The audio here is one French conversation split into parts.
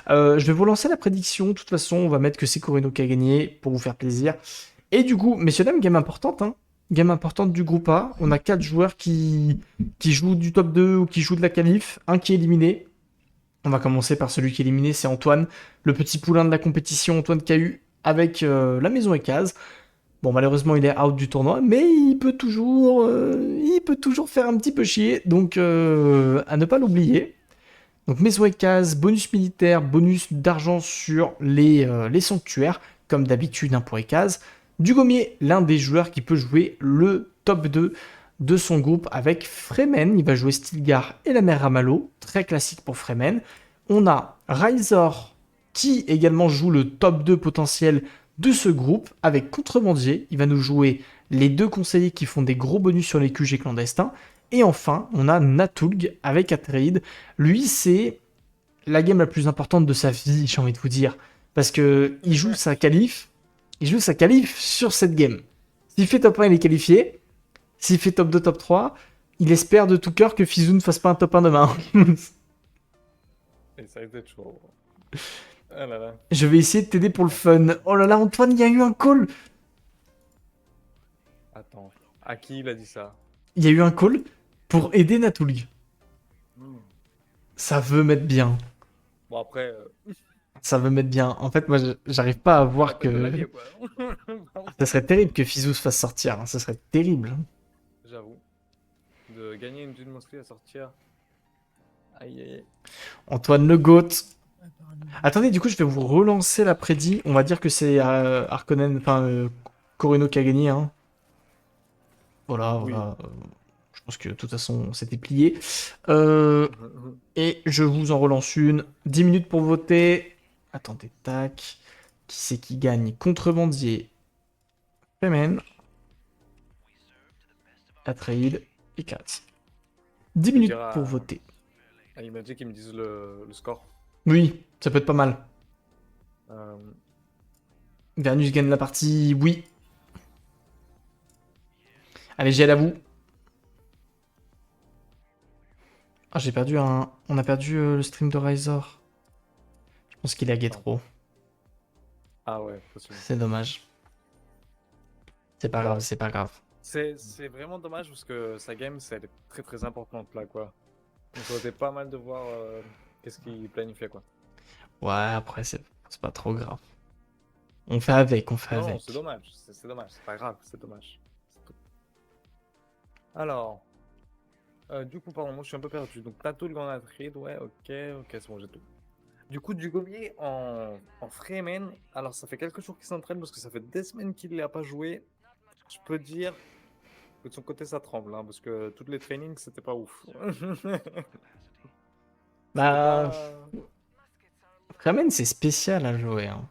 Je vais vous lancer la prédiction. De toute façon, on va mettre que c'est Corino qui a gagné pour vous faire plaisir. Et du coup, messieurs, dames, game importante, hein. Game importante du groupe A. On a 4 joueurs qui jouent du top 2 ou qui jouent de la qualif. Un qui est éliminé. On va commencer par celui qui est éliminé, c'est Antoine, le petit poulain de la compétition, Antoine Cahu, avec la maison Ekaz. Bon, malheureusement, il est out du tournoi, mais il peut toujours faire un petit peu chier, donc à ne pas l'oublier. Donc maison Ekaz, bonus militaire, bonus d'argent sur les sanctuaires, comme d'habitude hein, pour Ekaz. Dugommier, l'un des joueurs qui peut jouer le top 2 de son groupe avec Fremen. Il va jouer Stilgar et la mère Ramallo, très classique pour Fremen. On a Rysor qui également joue le top 2 potentiel de ce groupe avec Contrebandier. Il va nous jouer les deux conseillers qui font des gros bonus sur les QG clandestins. Et enfin, on a Natulg avec Atreid. Lui, c'est la game la plus importante de sa vie, j'ai envie de vous dire. Parce que il joue sa qualif sur cette game. S'il fait top 1, il est qualifié. S'il fait top 2, top 3, il espère de tout cœur que Fizou ne fasse pas un top 1 demain. Et ça a été chaud. Ah là là. Je vais essayer de t'aider pour le fun. Oh là là, Antoine, il y a eu un call. Attends. À qui il a dit ça? Il y a eu un call pour aider Natulg. Hmm. Ça veut mettre bien. Bon après, Ça veut mettre bien. En fait, moi, j'arrive pas à c'est la voir peine de que... l'allier quoi. Ça serait terrible que Fizou se fasse sortir. Hein. Ça serait terrible. J'avoue. De gagner une dune mosquée à sortir. Aïe aïe aïe. Antoine Le Goat. Attendez, du coup, je vais vous relancer la prédit. On va dire que c'est Harkonnen, enfin, Corino qui a gagné. Hein. Voilà, Oui. voilà. Je pense que de toute façon, c'était plié. Euh, et je vous en relance une. 10 minutes pour voter. Attendez, tac. Qui c'est qui gagne? Contrebandier, Femen, Atreid et Katz. 10 Je vais minutes dire pour voter. à Imagine qu'ils me disent le score. Oui, ça peut être pas mal. Euh, Vernus gagne la partie, oui. Allez, j'ai à vous. Ah, j'ai perdu un. On a perdu le stream de Ryzor. Je pense qu'il a lagué attends. trop. Ah ouais, possible. C'est dommage. C'est pas grave, Bon. c'est pas grave. C'est vraiment dommage parce que sa game, elle est très très importante là quoi. Donc ça aurait été pas mal de voir qu'est-ce qu'il planifiait quoi. Ouais, après, c'est pas trop grave. On fait avec, on fait Non, non, c'est avec. dommage. C'est dommage. C'est pas grave, c'est dommage. C'est tout. Alors, du coup, pardon, moi je suis un peu perdu. Donc, Tatul en Atrid, ouais, ok, c'est bon, j'ai tout. Du coup, Dugommier en Freeman, alors ça fait quelques jours qu'il s'entraîne parce que ça fait des semaines qu'il ne l'a pas joué. Je peux dire que de son côté ça tremble, hein, parce que toutes les trainings c'était pas ouf. C'était Bah, pas. Kramen, c'est spécial à jouer. Hein.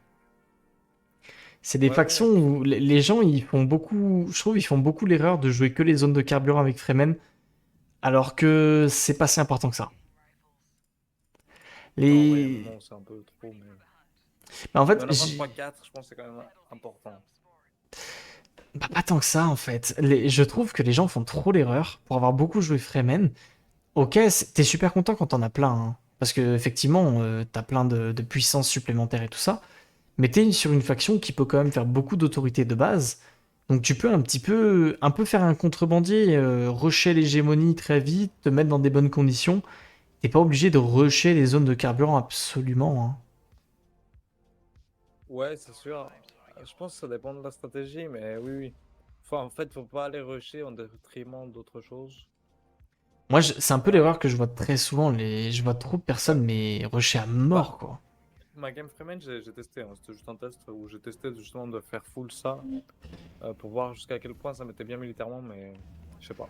C'est des Ouais, factions ouais, puis. où les gens, ils font beaucoup. Je trouve ils font beaucoup l'erreur de jouer que les zones de carburant avec Fremen, alors que c'est pas si important que ça. Non, ouais, Les. non, c'est un peu trop, mais. Bah, en Mais fait, en avoir 3-4, je pense que c'est quand même important. bah, pas tant que ça, en fait. Je trouve que les gens font trop l'erreur pour avoir beaucoup joué Fremen. Ok, t'es super content quand t'en as plein, hein. Parce que effectivement, t'as plein de puissance supplémentaire et tout ça. Mais t'es sur une faction qui peut quand même faire beaucoup d'autorité de base. Donc tu peux un peu faire un contrebandier, rusher l'hégémonie très vite, te mettre dans des bonnes conditions. T'es pas obligé de rusher les zones de carburant absolument. Hein. Ouais, c'est sûr. Je pense que ça dépend de la stratégie, mais oui, oui. Enfin, en fait, faut pas aller rusher en détriment d'autres choses. Moi, c'est un peu Euh, l'erreur que je vois très souvent. Je vois trop de bah, personnes, mais rusher à bah, mort, quoi. ma Game Freeman, j'ai testé, hein. C'était juste un test où j'ai testé justement de faire full ça pour voir jusqu'à quel point ça m'était bien militairement, mais je sais pas.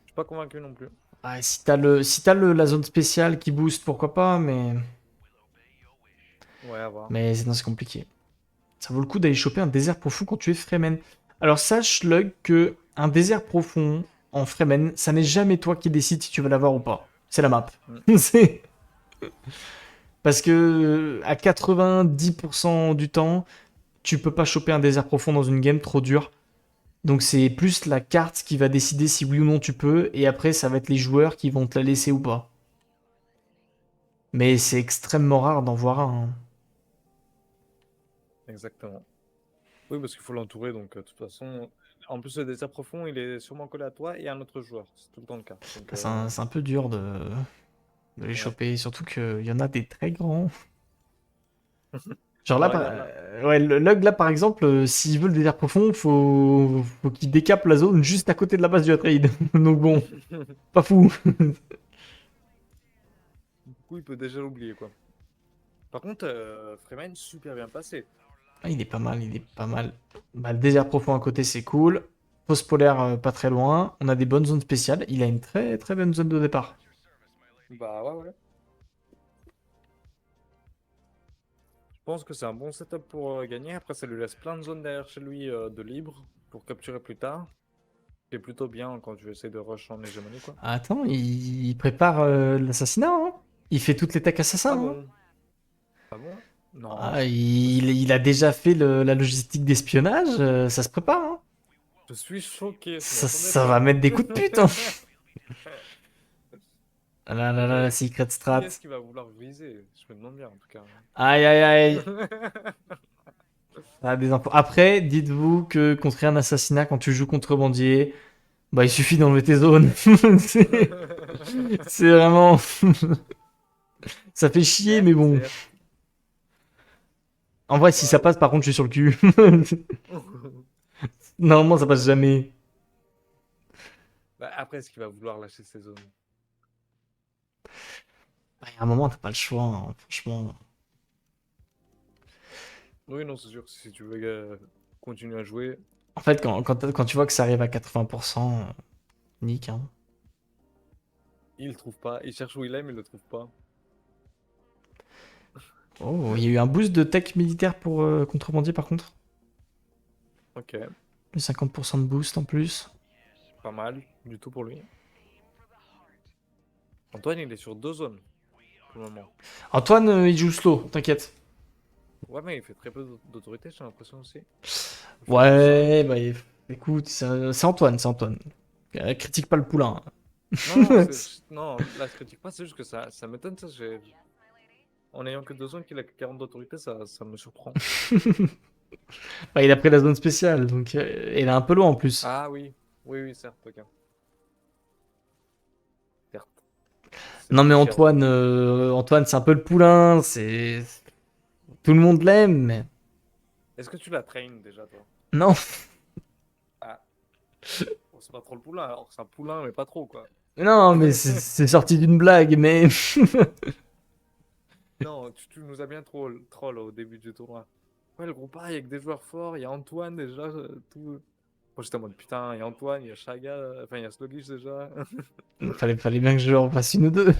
Je suis pas convaincu non plus. Ouais, si t'as la zone spéciale qui booste, pourquoi pas, Ouais, à voir. mais non, c'est compliqué. Ça vaut le coup d'aller choper un désert profond quand tu es Fremen. Alors sache, Lug, que un désert profond en Fremen, ça n'est jamais toi qui décides si tu vas l'avoir ou pas. C'est la map. Mm. C'est- Parce que à 90% du temps, tu peux pas choper un désert profond dans une game trop dure. Donc c'est plus la carte qui va décider si oui ou non tu peux, et après ça va être les joueurs qui vont te la laisser ou pas. Mais c'est extrêmement rare d'en voir un, hein. Exactement. Oui, parce qu'il faut l'entourer, donc de toute façon. En plus, le désert profond, il est sûrement collé à toi et à un autre joueur. C'est tout le temps le cas. Donc, C'est un peu dur de les ouais. choper, surtout qu'il y en a des très grands. Genre là, Non, il y en a. ouais, le lug là par exemple, s'il veut le désert profond, faut qu'il décape la zone juste à côté de la base du trade. Donc bon, pas fou. Du coup, il peut déjà l'oublier, quoi. Par contre, Freeman, super bien passé. Ah, il est pas mal, il est pas mal. Bah, le désert profond à côté, c'est cool. Fosse polaire pas très loin. On a des bonnes zones spéciales. Il a une très très bonne zone de départ. Bah ouais, ouais. Je pense que c'est un bon setup pour gagner. Après, ça lui laisse plein de zones derrière chez lui de libre pour capturer plus tard. C'est plutôt bien quand tu essaies de rush en hégémonie, quoi. Attends, il prépare l'assassinat, hein. Il fait toutes les tech Ah assassins, hein. bon? Ah bon? Non. Ah, Je suis, il a déjà fait la logistique d'espionnage, ça se prépare, hein. je suis choqué, je m'y attendais Ça va pas. mettre des coups de pute, hein. Ah là là là, la Mais secret qui strat. est-ce qui va vouloir viser? Je me demande bien, en tout cas. Aïe aïe aïe. Ah, des infos. Après, dites-vous que contrer un assassinat quand tu joues contrebandier, bah il suffit d'enlever tes zones. C'est c'est vraiment. Ça fait chier, mais Certes, bon. certes. En vrai, si ça Ouais, passe, ouais. par contre, je suis sur le cul. Normalement, ça passe jamais. Bah, après, est-ce qu'il va vouloir lâcher ses zones? Bah, y a un moment, t'as pas le choix, hein, franchement. Oui, non, c'est sûr. Si tu veux continuer à jouer, En fait, quand tu vois que ça arrive à 80%, nique, hein. il le trouve pas. Il cherche où il est, mais il le trouve pas. Oh, il y a eu un boost de tech militaire pour contrebandier, par contre. Ok, Le 50% de boost en plus. pas mal du tout pour lui. Antoine, il est sur 2 zones pour le moment. Antoine, il joue slow, t'inquiète. Ouais, mais il fait très peu d'autorité, j'ai l'impression aussi. Il fait genre 5. Ouais, bah écoute, c'est Antoine, c'est Antoine. Critique pas le poulain. Non, non, non, là, je critique pas, c'est juste que ça m'étonne, ça. En ayant que 2 zones qu'il a que 40 d'autorité, ça me surprend. Bah, il a pris la zone spéciale, donc il est un peu loin en plus. Ah oui, oui, oui, certes, ok. Certes. C'est Non mais plus cher Antoine, aujourd'hui. Antoine c'est un peu le poulain, c'est tout le monde l'aime, mais Est-ce que tu la traînes déjà, toi? non, Ah, bon, c'est pas trop le poulain, alors c'est un poulain, mais pas trop, quoi. non mais c'est sorti d'une blague, mais Non, tu nous as bien troll au début du tournoi. Ouais, le groupe A, il y a que des joueurs forts, il y a Antoine déjà, tout. Moi j'étais en mode putain, il y a Antoine, il y a Chaga, enfin il y a Sluggish déjà. fallait bien que je en fasse une ou deux.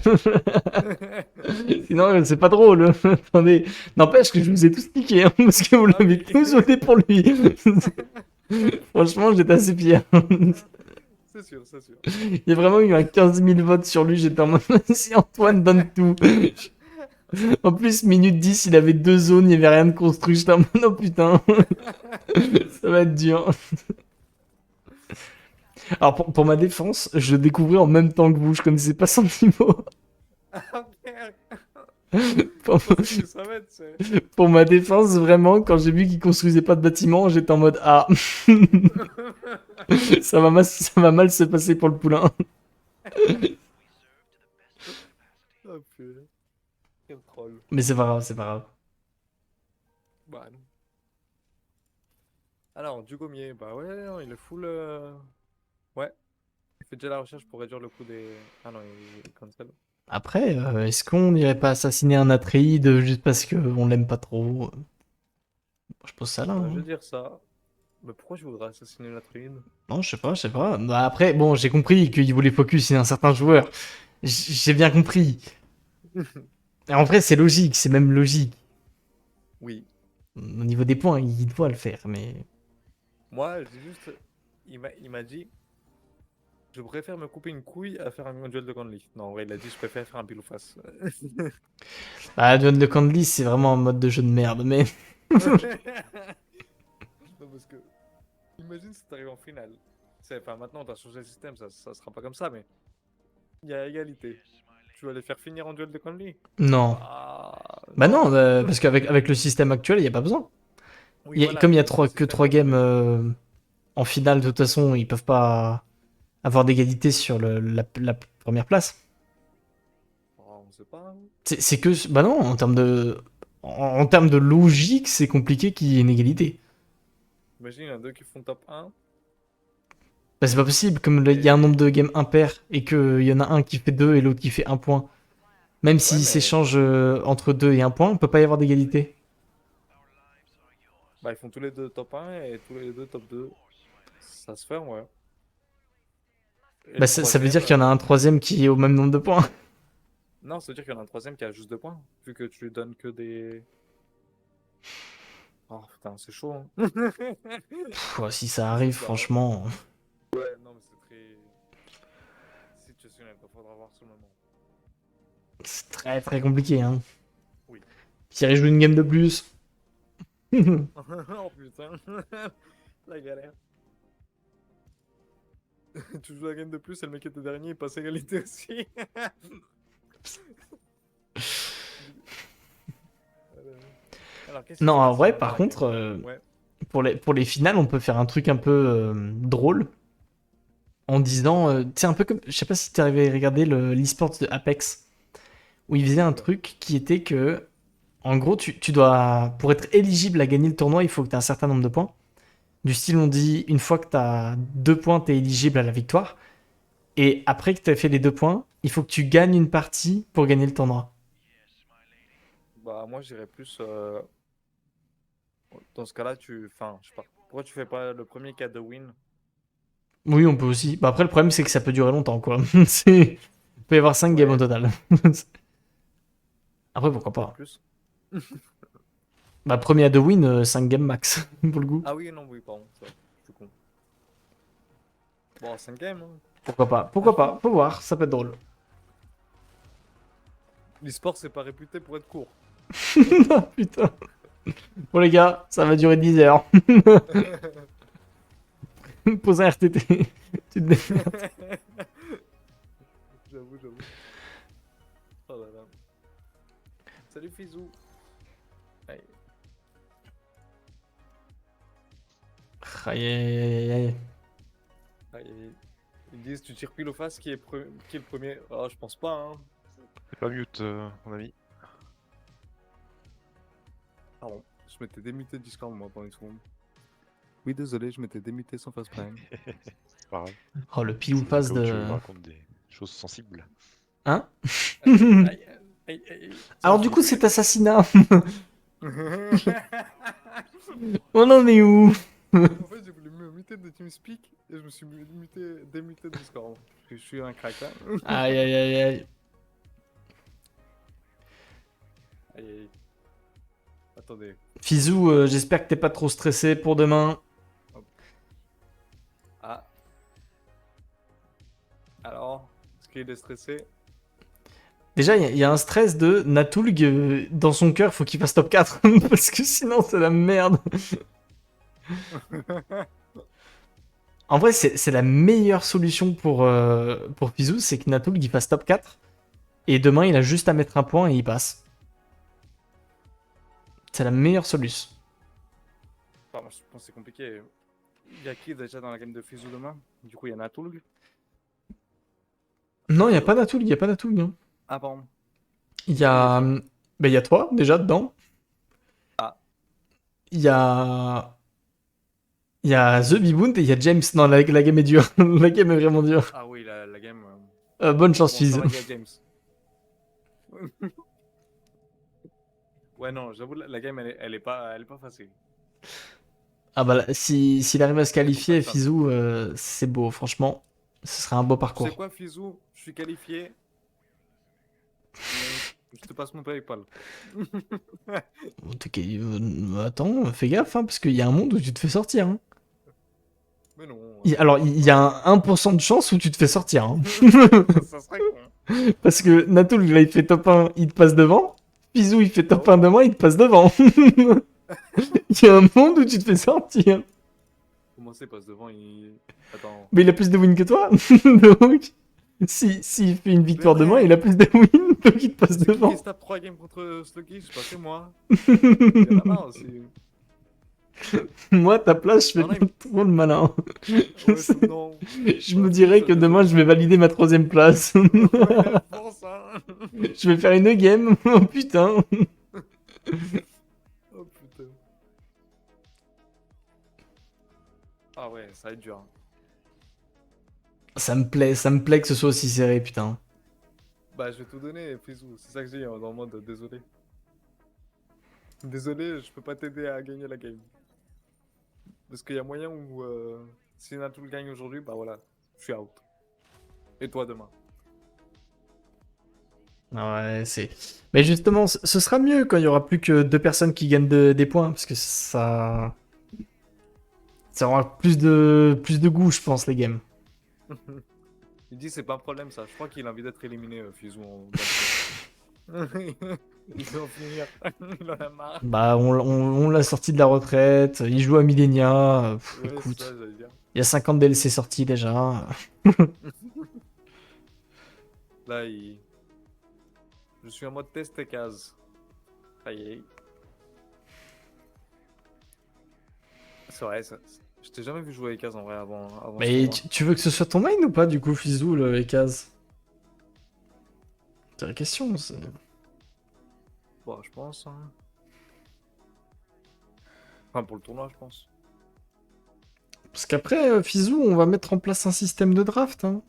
Sinon c'est pas drôle. Attendez, n'empêche que je vous ai tous niqué, hein, parce que vous Ah l'avez oui. tous voté pour lui. Franchement j'étais assez fier. C'est sûr, c'est sûr. Il y a vraiment eu un 15 000 votes sur lui, j'étais en mode si Antoine donne tout. En plus, minute 10, il avait deux zones, il n'y avait rien de construit. J'étais en mode, oh putain, ça va être dur. Alors, pour ma défense, je le découvrais en même temps que vous. Je connaissais pas son niveau. Ah merde, Pour, je pensais que tu savais, tu sais. pour ma défense, vraiment, quand j'ai vu qu'il construisait pas de bâtiment, j'étais en mode, ah, ça va mal se passer pour le poulain. Oh purée, quel troll. Mais c'est pas grave, c'est pas grave. Bah non. Alors, Dugommier, bah ouais, non, il est full. Ouais, il fait déjà la recherche pour réduire le coût des. Ah non, il cancel. Après, est-ce qu'on n'irait pas assassiner un Atreide juste parce qu'on l'aime pas trop? Je pose ça là, Je hein. veux dire ça. Mais pourquoi je voudrais assassiner la trine? Non, je sais pas, je sais pas. Bah après, bon, j'ai compris qu'il voulait focus sur un certain joueur. J'ai bien compris. Et en vrai, c'est logique, c'est même logique. Oui. Au niveau des points, il doit le faire, mais... Moi, j'ai juste. Il m'a dit, je préfère me couper une couille à faire un duel de Gauntlet. Non, en vrai, il a dit, je préfère faire un pile ou face. Bah, Duel de Candlis, c'est vraiment un mode de jeu de merde, mais... Non, parce que, imagine si t'arrives en finale. Enfin, maintenant, t'as changé le système, ça sera pas comme ça, mais il y a égalité. Tu vas les faire finir en duel de Conley? Non. Ah, Bah non, non. parce qu'avec le système actuel, il n'y a pas besoin. Oui, voilà, Comme il y a avec le que système 3 games actuel. en finale, de toute façon, ils peuvent pas avoir d'égalité sur la première place. Oh, on sait pas, hein. C'est que. Bah non, en termes de logique, c'est compliqué qu'il y ait une égalité. Imagine, il y en a deux qui font top 1. Bah c'est pas possible, comme il y a un nombre Et... de games impair et qu'il y en a un qui fait 2 et l'autre qui fait un point. Même Ouais, s'ils mais s'échangent entre 2 et un point, on peut pas y avoir d'égalité. bah, ils font tous les deux top 1 et tous les deux top 2. Ça se fait, ouais. Et Bah le ça veut troisième... dire qu'il y en a un troisième qui est au même nombre de points. Non, ça veut dire qu'il y en a un troisième qui a juste 2 points. Vu que tu lui donnes que des... Oh putain, c'est chaud, hein. Si ça C'est arrive, chaud, bah ouais. franchement, Ouais, non, mais c'est très situationnel, il faudra voir sur le moment. c'est très très compliqué. Hein. Oui. Thierry joue une game de plus. Oh putain, la galère. Tu joues la game de plus et le mec qui était dernier, il passe égalité aussi. Alors, qu'est-ce qui Non, se en passe vrai, dans par la contre, game? Ouais, pour les finales, on peut faire un truc un peu drôle en disant, tu sais, un peu comme, je sais pas si tu arrivé à regarder l'e-sport de Apex, où il faisait un oula. truc qui était que, en gros, tu dois, pour être éligible à gagner le tournoi, il faut que tu aies un certain nombre de points. Du style, on dit, une fois que tu as 2 points, tu es éligible à la victoire. Et après que tu as fait les 2 points, il faut que tu gagnes une partie pour gagner le tournoi. Bah, moi, j'irais plus. Dans ce cas-là, enfin, je sais pas. Pourquoi tu fais pas le premier qui a de win? Oui, on peut aussi. Bah après, le problème, c'est que ça peut durer longtemps, quoi. Il peut y avoir 5 games au Ouais, total. Après, pourquoi peut-être pas. plus. Bah, premier à 2 wins, 5 games max, pour le coup. Ah oui, non, oui, pardon, ça, je suis con. Bon, 5 games, hein. Pourquoi pas. Pourquoi pas. Faut voir, ça peut être drôle. L'e-sport, c'est pas réputé pour être court. Ah, putain. Bon, les gars, ça va durer 10 heures. Pose un RTT. Tu te démerdes. J'avoue, j'avoue. Oh là là. Salut Fizou. Aïe. Aïe, aïe, aïe, aïe. Aïe, aïe. Ils disent tu tires pile au face qui est le premier. Oh, je pense pas, hein. C'est pas mute, mon ami. Pardon, je m'étais démuté de Discord moi pendant une seconde. Oui, désolé, je m'étais démuté sans face prime. C'est pas grave. Oh, le pile ou C'est au face cas où tu de. me racontes des choses sensibles. Hein? Aïe, aïe, aïe. Alors, du coup, cet assassinat. On en est où? En fait, j'ai voulu me muter de TeamSpeak et je me suis démuté de Discord. Parce que je suis un crack, hein. Aïe, aïe, aïe, aïe. Aïe, aïe. Attendez. Fizou, j'espère que t'es pas trop stressé pour demain. Ah. Alors, est-ce qu'il est stressé? Déjà, il y a un stress de Natulg, dans son cœur, faut qu'il fasse top 4. Parce que sinon, c'est la merde. En vrai, c'est la meilleure solution pour Fizou, c'est que Natulg il fasse top 4. Et demain, il a juste à mettre un point et il passe. C'est la meilleure solution. Enfin, moi, je pense que c'est compliqué. Il y a qui déjà dans la game de Fizou demain? Du coup, il y en a Tulg. Non, il n'y a pas Natulg, il y a pas Natulg. Hein. Ah, pardon. Il y a. Ben, il y a toi, déjà, dedans. Ah. Il y a. Il y a The Biboont et il y a James. Non, la game est dure. La game est vraiment dure. Ah oui, la game. Bonne chance, Bon, Fiz. ça va, il y a James. Ouais, non, j'avoue, la game, elle est pas facile. Ah bah, s'il arrive à se Il y a beaucoup qualifier, de personnes. Fizou, c'est beau, franchement. Ce serait un beau Tu sais parcours. quoi, Fizou? Je suis qualifié. Je te passe mon PayPal. Attends, fais gaffe, hein, parce qu'il y a un monde où tu te fais sortir. Hein. Mais non. Alors, il y a un 1% de chance où tu te fais sortir. Hein. Ça serait con. Parce que Natul, là, il fait top 1, il te passe devant. Fizou, il fait top Oh. 1 demain, il te passe devant. Il y a un monde où tu te fais sortir. Comment c'est, passe devant, il... Attends. Mais il a plus de wins que toi. Donc... S'il fait une victoire vrai. demain, il a plus de wins, donc il te passe C'est qui devant. qui se tape 3 games contre Sluggy? Je sais pas, c'est moi. Il y en a marre aussi. Moi, à ta place, je fais Non, non, pas trop le malin. ouais, non. Je me dirais que demain, je vais valider ma 3ème place. Ouais, je pense, hein. Je vais faire une game. Oh putain. Oh putain. Ah ouais, ça va être dur, hein. Ça me plaît que ce soit aussi serré, putain. Bah, je vais tout donner, Fizou. C'est ça que j'ai dans le mode désolé. Désolé, je peux pas t'aider à gagner la game. Parce qu'il y a moyen où si Natul gagne aujourd'hui, bah voilà, je suis out. Et toi demain. Ouais, c'est. Mais justement, ce sera mieux quand il y aura plus que 2 personnes qui gagnent des points, parce que ça aura plus de goût, je pense, les games. Il dit c'est pas un problème ça. Je crois qu'il a envie d'être éliminé, Fizou. Il veut en finir. Il en a marre. Bah, on l'a sorti de la retraite, il joue à Millenia. Ouais, c'est ça, Écoute, j'allais dire. il y a 50 DLC sortis déjà. Là, je suis en mode test et case. Ça y est. C'est vrai, ça. Je t'ai jamais vu jouer avec Kaz en vrai avant ce Mais tournoi. tu veux que ce soit ton main ou pas, du coup, Fizou, le Ekaz? C'est la question. Bon, je pense, hein. Enfin, pour le tournoi, je pense. Parce qu'après, Fizou, on va mettre en place un système de draft, hein.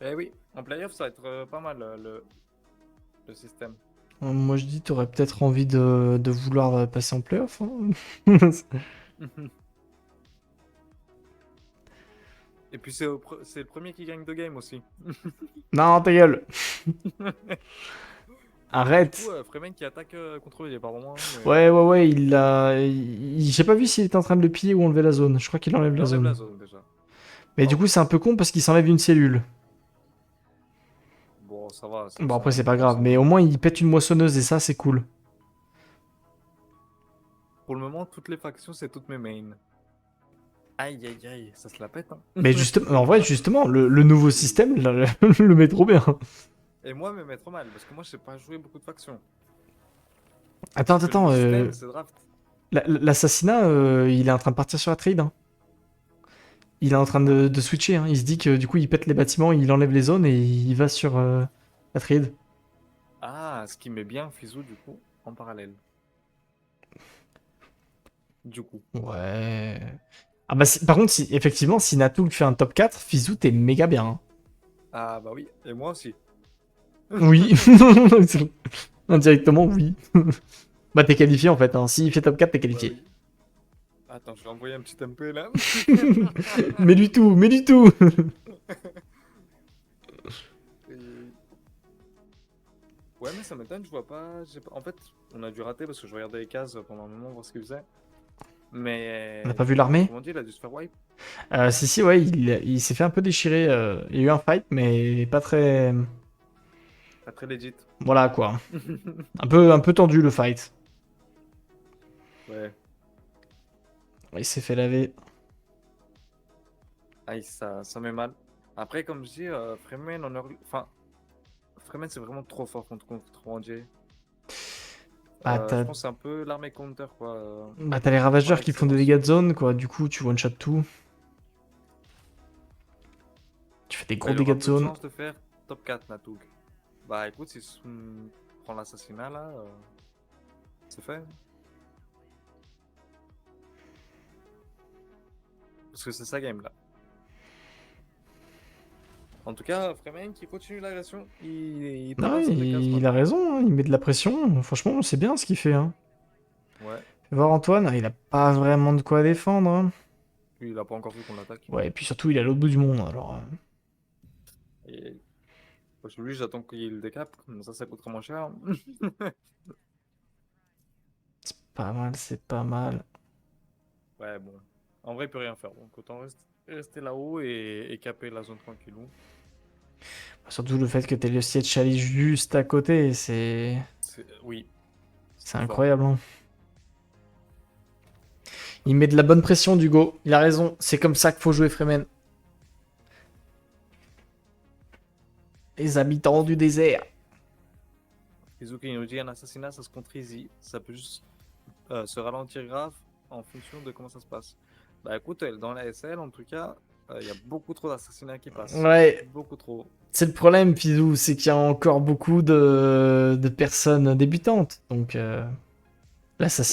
Eh oui, en playoff, ça va être pas mal le système. Moi, je dis, t'aurais peut-être envie de vouloir passer en playoff, hein. Et puis, c'est le premier qui gagne 2 games aussi. Non, ta gueule. Du Arrête. coup, Freeman qui attaque contre lui, par moment. Ouais, j'ai pas vu s'il était en train de le piller ou enlever la zone. Je crois qu'il enlève Il la enlève la zone. zone déjà. Mais Ah du coup, oui. c'est un peu con parce qu'il s'enlève une cellule. Bon, ça va. Bon, après, un c'est pas bon grave. Mais symbole. au moins, il pète une moissonneuse et ça, c'est cool. Pour le moment, toutes les factions, c'est toutes mes mains. Aïe, aïe, aïe, ça se la pète, hein. Mais justement, en vrai, justement, le nouveau système le met trop bien. Et moi, me mettre mal, parce que moi, je sais pas jouer beaucoup de factions. Attends, Parce que le nouveau attends. système, c'est draft. L'assassinat, il est en train de partir sur la trade, hein. Il est en train de switcher, hein. Il se dit que du coup, il pète les bâtiments, il enlève les zones et il va sur la trade. Ah, ce qui met bien Fizou, du coup, en parallèle. Du coup. Ouais. Ah bah, par contre, effectivement, si Natul fait un top 4, Fizou, t'es méga bien, hein. Ah, bah oui, et moi aussi. Oui. Indirectement, oui. Bah, t'es qualifié en fait, hein. S'il fait top 4, t'es Bah qualifié. oui. Attends, je vais envoyer un petit MP là. Mais du tout, mais du tout. Et- Ouais, mais ça m'étonne, je vois pas. En fait, on a dû rater parce que je regardais les cases pendant un moment, voir ce qu'il faisait. Mais On n'a pas du vu coup, l'armée? comment dire, il a dû se faire wipe. Si, ouais, il s'est fait un peu déchirer. Il y a eu un fight, mais pas très. Pas très legit. Voilà quoi. Un peu tendu le fight. Ouais. Il s'est fait laver. Aïe, ça met mal. Après, comme je dis, Freeman en early... Enfin, Freeman, c'est vraiment trop fort contre Randier. Bah, Je pense que c'est un peu l'armée counter, quoi. t'as les ravageurs Par qui font des excellence. dégâts de zone, quoi. Du coup, tu one-shot tout. Tu fais des Bah, gros il aura dégâts de peu de zone. chance de faire top 4, Natoug. Bah écoute, si prend l'assassinat, là, c'est fait. Parce que c'est sa game, là. En tout cas, Freeman qui continue l'agression, il tape Non, un des cases il a maintenant. raison, hein. Il met de la pression. Franchement, c'est bien ce qu'il fait, hein. Ouais, Fais voir Antoine, il a pas vraiment de quoi défendre, hein. lui, il a pas encore vu qu'on l'attaque. Ouais, et puis surtout, il est à l'autre bout du monde, alors. Et parce que lui, j'attends qu'il décape, comme ça coûtera moins cher. C'est pas mal, c'est pas mal. Ouais, bon. En vrai, il peut rien faire. Donc autant rester là-haut et caper la zone tranquillou. Surtout le fait que t'aies le siège Chalice juste à côté, Oui, c'est c'est fort. incroyable, hein. Il met de la bonne pression, Dugo. Il a raison, c'est comme ça qu'il faut jouer Fremen. Les habitants du désert. Izuki nous dit un assassinat, ça se compte easy. Ça peut juste se ralentir grave en fonction de comment ça se passe. Bah écoute, dans la SL, en tout cas, il y a beaucoup trop d'assassinats qui passent. Ouais, Beaucoup trop. c'est le problème, Fizou, c'est qu'il y a encore beaucoup de personnes débutantes. Donc,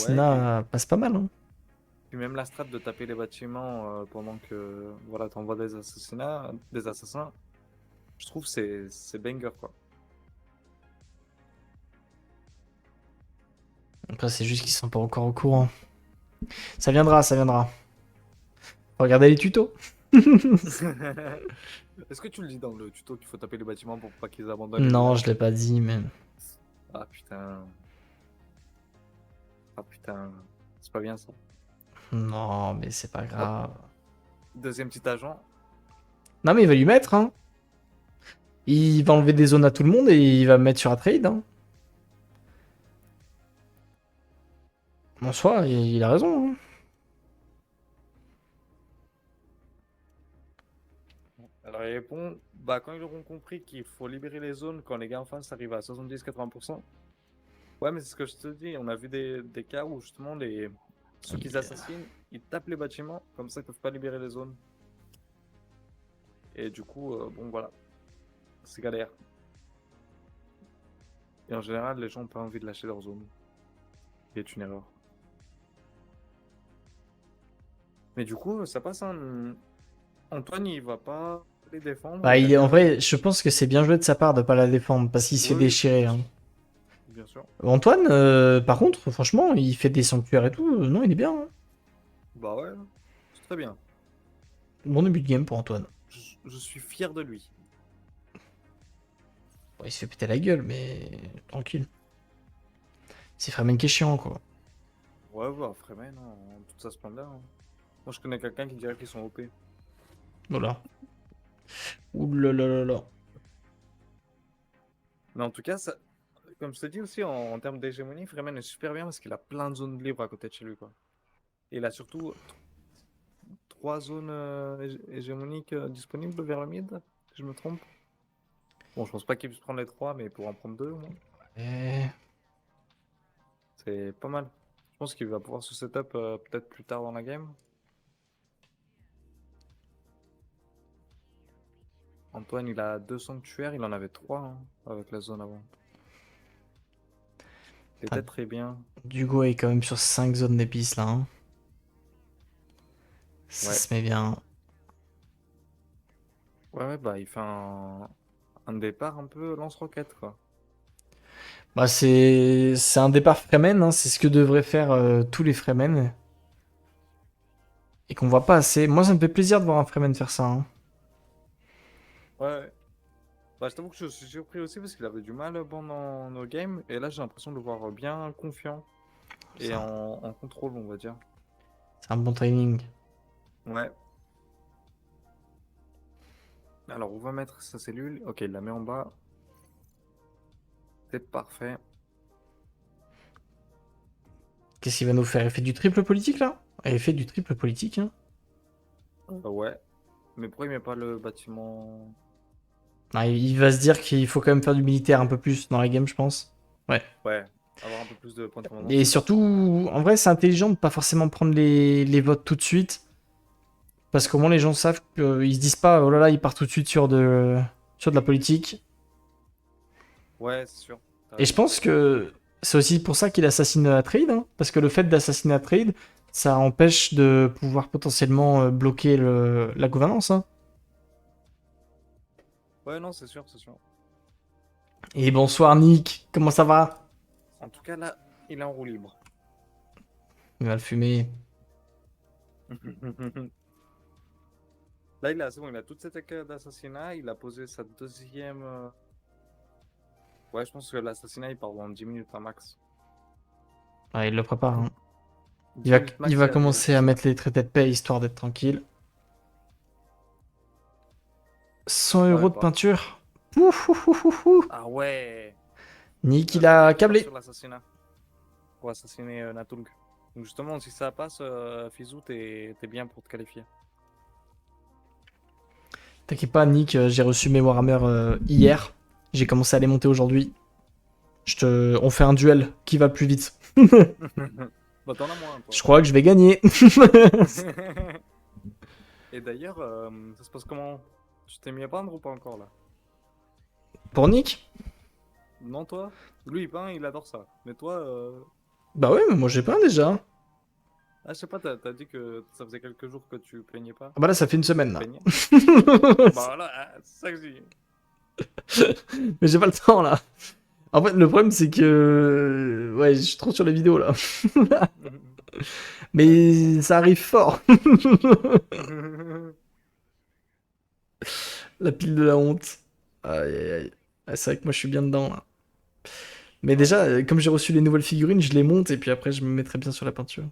Ouais, l'assassinat passe pas mal. Hein. puis même la strat de taper les bâtiments pendant que voilà, t'envoies des assassins, je trouve c'est banger quoi. Après, c'est juste qu'ils sont pas encore au courant. Ça viendra, ça viendra. Regardez les tutos. Est-ce que tu le dis dans le tuto qu'il faut taper les bâtiments pour pas qu'ils abandonnent les Non, villages? je l'ai pas dit, mais... Ah putain. Ah putain. C'est pas bien ça. Non, mais c'est pas Hop, grave. deuxième petit agent. Non, mais il va lui mettre, hein. Il va enlever des zones à tout le monde et il va me mettre sur un trade, hein. En soi, il a raison, hein. Alors il répond, bah quand ils auront compris qu'il faut libérer les zones quand les gars en face arrivent à 70-80%. Ouais mais c'est ce que je te dis, on a vu des cas où justement ceux qu'ils assassinent, ils tapent les bâtiments, comme ça ils peuvent pas libérer les zones. Et du coup, bon voilà, c'est galère. Et en général, les gens ont pas envie de lâcher leur zone. C'est une erreur. Mais du coup, ça passe un... Antoine, il va pas les défendre, Bah, il a en bien raison. vrai, je pense que c'est bien joué de sa part de pas la défendre parce qu'il se fait Oui, déchirer, hein. bien sûr. Antoine, par contre, franchement, il fait des sanctuaires et tout. Non, il est bien, hein. Bah ouais, c'est très bien. Bon début de game pour Antoine. Je suis fier de lui. Bon, il se fait péter la gueule, mais tranquille. C'est Fremen qui est chiant, quoi. Ouais, bah, Fremen, hein, en toute sa splendeur. Hein. Moi, je connais quelqu'un qui dirait qu'ils sont OP. Voilà. Ouh là là là là. Mais en tout cas, ça, comme je te dis aussi, en termes d'hégémonie, Fremen est super bien parce qu'il a plein de zones libres à côté de chez lui, quoi. Et il a surtout 3 zones hégémoniques disponibles vers le mid, si je me trompe. Bon, je pense pas qu'il puisse prendre les 3, mais pour en prendre 2 au moins. Eh, C'est pas mal. Je pense qu'il va pouvoir se setup peut-être plus tard dans la game. Antoine, il a 2 sanctuaires, il en avait 3 hein, avec la zone avant. C'était putain, très bien. Dugo est quand même sur 5 zones d'épices là, hein. Ça Ouais. se met bien. Ouais, ouais, bah il fait un départ un peu lance-roquette, quoi. Bah, c'est un départ Fremen, hein. C'est ce que devraient faire tous les Fremen. Et qu'on voit pas assez. Moi, ça me fait plaisir de voir un Fremen faire ça, hein. Ouais, ouais. Bah je t'avoue que je suis surpris aussi parce qu'il avait du mal pendant nos games. Et là, j'ai l'impression de le voir bien confiant et Ça, en contrôle, on va dire. c'est un bon timing. Ouais. Alors, on va mettre sa cellule. Ok, il la met en bas. C'est parfait. Qu'est-ce qu'il va nous faire? Il fait du triple politique là? Ah, il fait du triple politique, hein. Ouais. Mais pourquoi il met pas le bâtiment? Ah, il va se dire qu'il faut quand même faire du militaire un peu plus dans la game, je pense. Ouais. Ouais. Avoir un peu plus de points de Et commandance. surtout, en vrai, c'est intelligent de pas forcément prendre les votes tout de suite. Parce qu'au moins les gens savent qu'ils se disent pas, oh là là, il part tout de suite sur de la politique. Ouais, c'est sûr. T'as Et je raison. pense que c'est aussi pour ça qu'il assassine Trade, hein, parce que le fait d'assassiner Trade, ça empêche de pouvoir potentiellement bloquer la gouvernance, hein. Ouais, non, c'est sûr, c'est sûr. Et bonsoir Nick, comment ça va? En tout cas, là, il est en roue libre. Il va le fumer. Là, c'est bon, il a toute cette attaque d'assassinat. Il a posé sa deuxième. Ouais, je pense que l'assassinat, il part dans 10 minutes un max. Ouais, il le prépare, hein. 10 minutes Il max, va il y a commencer à l'assassinat. mettre les traités de paix histoire d'être tranquille. 100 Ouais, euros même de pas. peinture. Ouf, ouf, ouf, ouf, ouf. Ah ouais! Nick, il Je a croyais qu'il part câblé. sur l'assassinat pour assassiner Natung. Donc, justement, si ça passe, Fizou, t'es bien pour te qualifier. T'inquiète pas, Nick, j'ai reçu mes Warhammer hier. J'ai commencé à les monter aujourd'hui. On fait un duel. Qui va le plus vite? Bah, t'en as moins, toi. Je crois que je vais gagner. Et d'ailleurs, ça se passe comment? Tu t'es mis à peindre ou pas encore là? Pour Nick? Non, toi? Lui, il peint, il adore ça. Mais toi, Bah ouais, mais moi j'ai pas déjà. ah, je sais pas, t'as dit que ça faisait quelques jours que tu peignais pas? Ah bah là, ça fait une semaine là. Peignais? Bah voilà, ah, c'est ça que je dis. Mais j'ai pas le temps là. En fait, le problème c'est que. Ouais, je suis trop sur les vidéos là. Mais ça arrive fort. La pile de la honte. Aïe aïe aïe. Ah, c'est vrai que moi je suis bien dedans là. Mais déjà, comme j'ai reçu les nouvelles figurines, je les monte et puis après je me mettrai bien sur la peinture.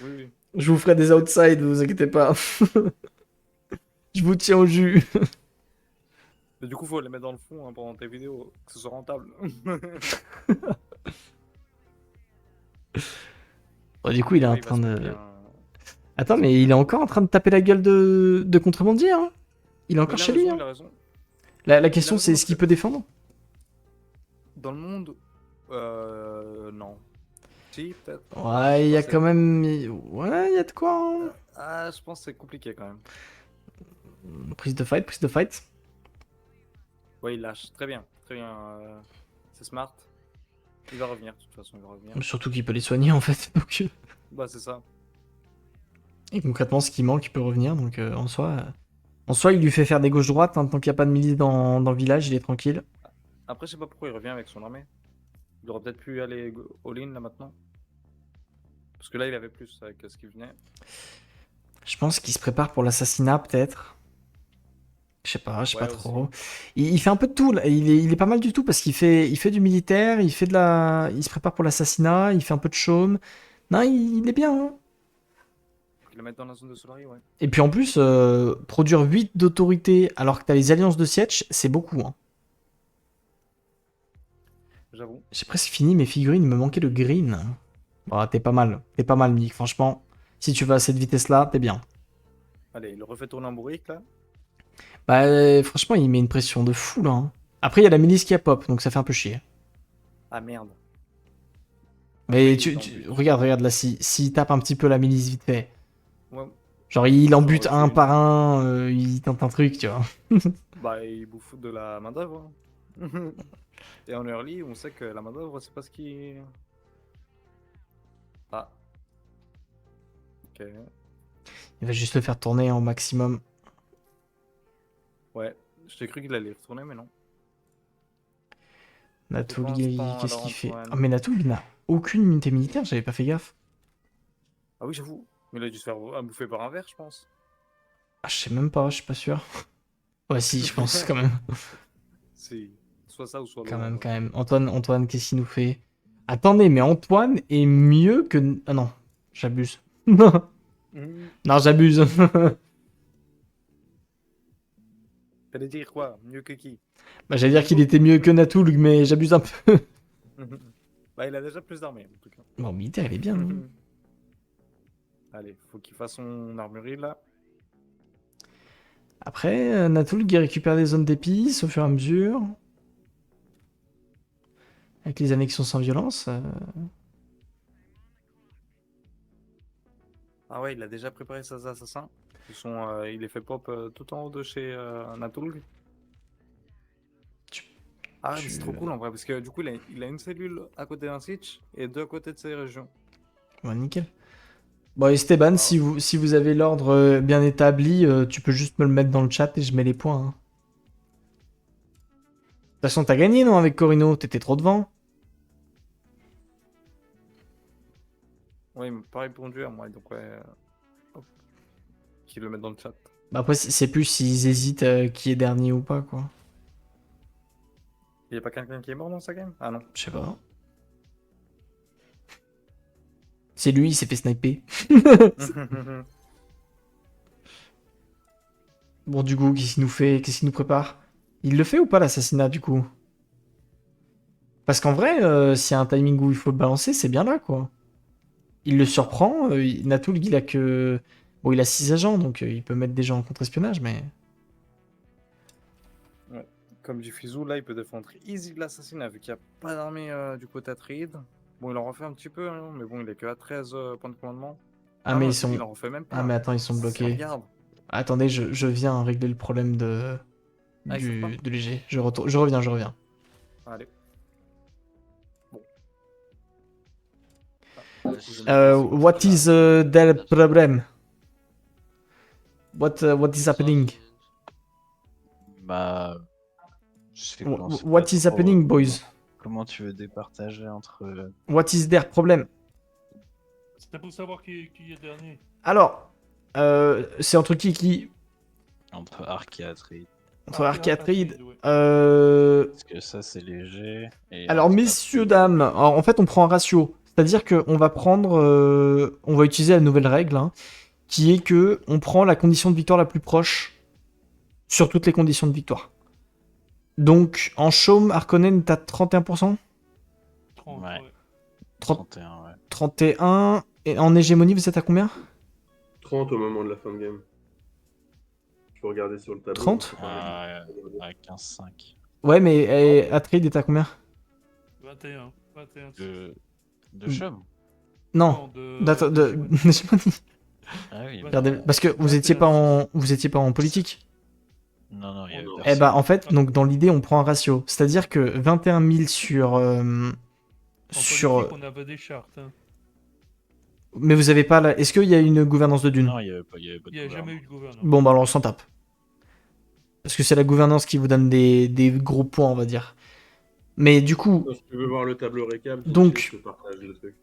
Oui, oui. Je vous ferai des outsides, vous inquiétez pas. Je vous tiens au jus. Mais du coup, faut les mettre dans le fond hein, pendant tes vidéos, que ce soit rentable. Bon, du coup, il est en Il va train se de. mettre bien. Attends, mais il est encore en train de taper la gueule de contrebandier, hein. Il est Mais encore il a chez lui, raison, hein. il a raison. La question, raison, c'est parce est-ce qu'il que- peut défendre? Dans le monde, non. Si, peut-être. Ah, je Ouais, sais il y pas, a quand même. Ouais, il y a de quoi, hein. Ah, je pense que c'est compliqué quand même. Prise de fight, prise de fight. Ouais, il lâche. Très bien. Très bien. C'est smart. Il va revenir, de toute façon, il va revenir. Surtout qu'il peut les soigner, en fait. Donc, Bah, c'est ça. Et concrètement, ce qui manque, il peut revenir. Donc, en soi, il lui fait faire des gauches-droites. Hein, tant qu'il n'y a pas de milice dans le village, il est tranquille. Après, je sais pas pourquoi il revient avec son armée. Il aurait peut-être pu aller all-in là maintenant. Parce que là, il avait plus avec ce qui venait. Je pense qu'il se prépare pour l'assassinat, peut-être. Je sais pas Ouais, trop. aussi. Il fait un peu de tout, là. Il est pas mal du tout parce qu'il fait du militaire, il se prépare pour l'assassinat, il fait un peu de chaume. Non, il est bien, hein. Faut qu'il le mette dans la zone de Solari, ouais. Et puis en plus, produire 8 d'autorité alors que t'as les alliances de siège, c'est beaucoup, hein. J'avoue. J'ai presque fini mes figurines, il me manquait le green. Bon, t'es pas mal. T'es pas mal, Mick. Franchement, si tu vas à cette vitesse-là, t'es bien. Allez, il le refait tourner en bourrique là. Bah, franchement, il met une pression de fou, là, hein. Après, il y a la milice qui a pop, donc ça fait un peu chier. Ah merde. Mais Oui, il est en but. regarde, là, s'il tape un petit peu la milice vite fait. Ouais. Genre, il en Ça bute aurait un fait par un, il tente un truc, tu vois. Bah, il bouffe de la main-d'œuvre. Hein. Et en early, on sait que la main-d'œuvre, c'est pas ce qui. Ah. Ok. Il va juste le faire tourner en maximum. Ouais. J'ai cru qu'il allait retourner, mais non. Natoul, Pour l'instant, qu'est-ce alors, qu'il fait? Antoine. Ah, mais Natoul, il n'a aucune unité militaire, j'avais pas fait gaffe. Ah oui, j'avoue. Mais il a dû se faire bouffer par un verre, je pense. Ah, je sais même pas, je suis pas sûr. Ouais, si, je pense, quand même. C'est soit ça ou soit Quand l'autre. même, quand même. Antoine, qu'est-ce qu'il nous fait? Attendez, mais Antoine est mieux que... Ah non, j'abuse. Non, Mhm. j'abuse. T'allais dire quoi? Mieux que qui? Bah, j'allais dire qu'il était mieux que Natoul, mais j'abuse un peu. Bah, il a déjà plus d'armée, en tout cas. Bon, militaire, il est bien, hein. Allez, faut qu'il fasse son armurerie là. Après, Natoul qui récupère des zones d'épices au fur et à mesure. Avec les annexions sans violence. Ah ouais, il a déjà préparé ses assassins. Il les fait pop tout en haut de chez Natulg. Tu- Ah, mais tu- c'est trop cool en vrai, parce que du coup, il a une cellule à côté d'un sitch et deux à côté de ses régions. Ouais, nickel. Bon, Esteban, Ah. si vous avez l'ordre bien établi, tu peux juste me le mettre dans le chat et je mets les points, hein. De toute façon, t'as gagné, non, avec Corino? T'étais trop devant. Ouais, il m'a pas répondu à moi, donc ouais. Hop. Qu'il le mette dans le chat. Bah après, c'est plus s'ils hésitent qui est dernier ou pas, quoi. Il y a pas quelqu'un qui est mort dans sa game? Ah non. Je sais pas. C'est lui, il s'est fait sniper. Bon, du coup, qu'est-ce qu'il nous fait? Qu'est-ce qu'il nous prépare? Il le fait ou pas, l'assassinat, du coup? Parce qu'en vrai, s'il y a un timing où il faut le balancer, c'est bien là, quoi. Il le surprend. Natoul, il a que... Bon, il a 6 agents, donc il peut mettre des gens en contre-espionnage, mais... Comme dit Fizou, là, il peut défendre easy de l'assassinat, vu qu'il n'y a pas d'armée du côté Atreide. Bon, il en refait un petit peu, hein, mais bon, il est que à 13 points de commandement. Ah, Ah mais non, ils sont. il en refait même Ah, pas. mais attends, ils sont bloqués. Regarde. Attendez, je viens régler le problème Ah, ils savent pas. de l'UG. Je reviens, je reviens. Allez. Bon. What is the problem? What is happening? Bah, je sais qu'on sait What pas is trop, happening, boys? Comment tu veux départager entre What is their problem? C'était pour savoir qui est dernier. Alors, c'est entre qui? entre Arc et Atreide? Entre Arc et Atreide. Ouais. Parce que ça c'est léger. Et Alors, entre messieurs, Atreide- dames, alors, en fait, on prend un ratio. C'est-à-dire qu'on va prendre. On va utiliser la nouvelle règle, hein, qui est que on prend la condition de victoire la plus proche sur toutes les conditions de victoire. Donc, en Chaume, Harkonnen est à 31%, 30, Ouais. ouais. 31, ouais. 31%. Et en hégémonie, vous êtes à combien? 30 au moment de la fin de game. Tu peux regarder sur le tableau. 30? Ah, ouais, 15-5. Ouais, mais Atreide est à combien? 21. 21. De Chum. Non, de hégémonie. Ah oui, Ouais. Regardez, parce que vous étiez pas en politique. non, il y avait Oh non. Eh bah, en fait, donc dans l'idée, on prend un ratio. C'est-à-dire que 21 000 sur. Sur... On avait des chartes. Hein. Mais vous avez pas la. Est-ce qu'il y a une gouvernance de Dune? Non, il y avait pas de Il n'y a jamais eu de gouvernement. Bon, bah alors on s'en tape. Parce que c'est la gouvernance qui vous donne des gros points, on va dire. Mais du coup, Si tu veux voir le tableau récap, Donc- je te partage le truc.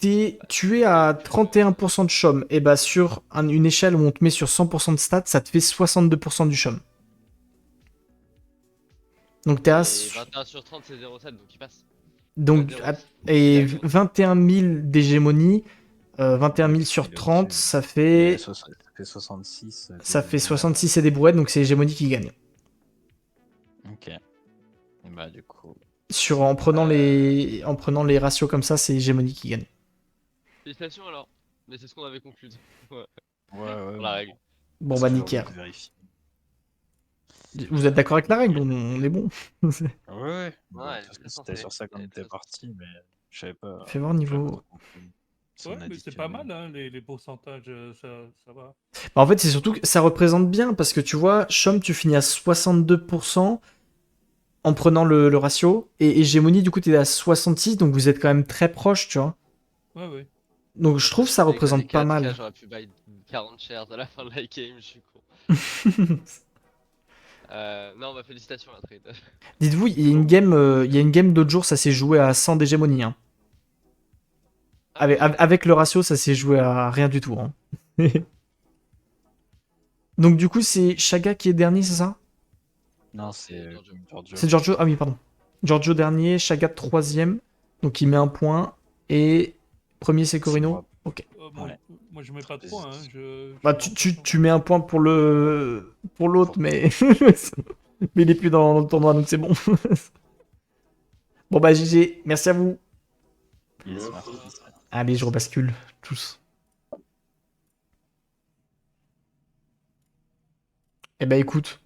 tu es à 31% de chôme. Et bah, sur une échelle où on te met sur 100% de stats, ça te fait 62% du chôme. Donc t'es à. Et 21 sur 30, c'est 0,7, donc il passe. Donc, Zéro. et 21 000 d'hégémonie, 21 000 sur 30, ça fait. Ça fait 66. Ça fait 66 et des brouettes, donc c'est hégémonie qui gagne. Ok. Et bah du coup. En prenant les ratios comme ça, c'est hégémonie qui gagne. Félicitations alors. Mais c'est ce qu'on avait conclu. Ouais, Ouais. pour la règle. Bon c'est bah toujours nickel. de vérifier. Vous êtes d'accord avec la règle? On est bon. Ouais. Bon, Ouais, parce que très c'était sensé. sur ça qu'on Elle est était très parti, mais je savais pas. Fais voir niveau. Si Ouais, on a mais dit c'est que- pas mal, hein, les pourcentages, ça va. Bah, en fait, c'est surtout que ça représente bien parce que tu vois, Chum, tu finis à 62% en prenant le ratio, et hégémonie, du coup, t'es à 66, donc vous êtes quand même très proche, tu vois. Ouais. Donc je trouve que ça Avec représente les pas 4K, mal. J'aurais pu buy 40 shares à la fin de la game, je suis con. Non, bah félicitations à trade. Dites-vous, il y a une game d'autres jours, ça s'est joué à 100 d'hégémonie. Hein. Avec le ratio, ça s'est joué à rien du tout. Hein. Donc du coup, c'est Chaga qui est dernier, c'est ça? Non, c'est Giorgio. Giorgio. C'est Giorgio. Ah oui, pardon. Giorgio dernier, Chaga troisième. Donc il met un point. Et premier, c'est Corino. moi. Ok. Moi, Ouais. moi, je mets pas de points. Hein. Bah, tu mets un point pour l'autre, mais... mais il est plus dans le tournoi, donc c'est bon. Bon bah GG, merci à vous. Yes, merci. Allez, je rebascule tous. Eh bah écoute.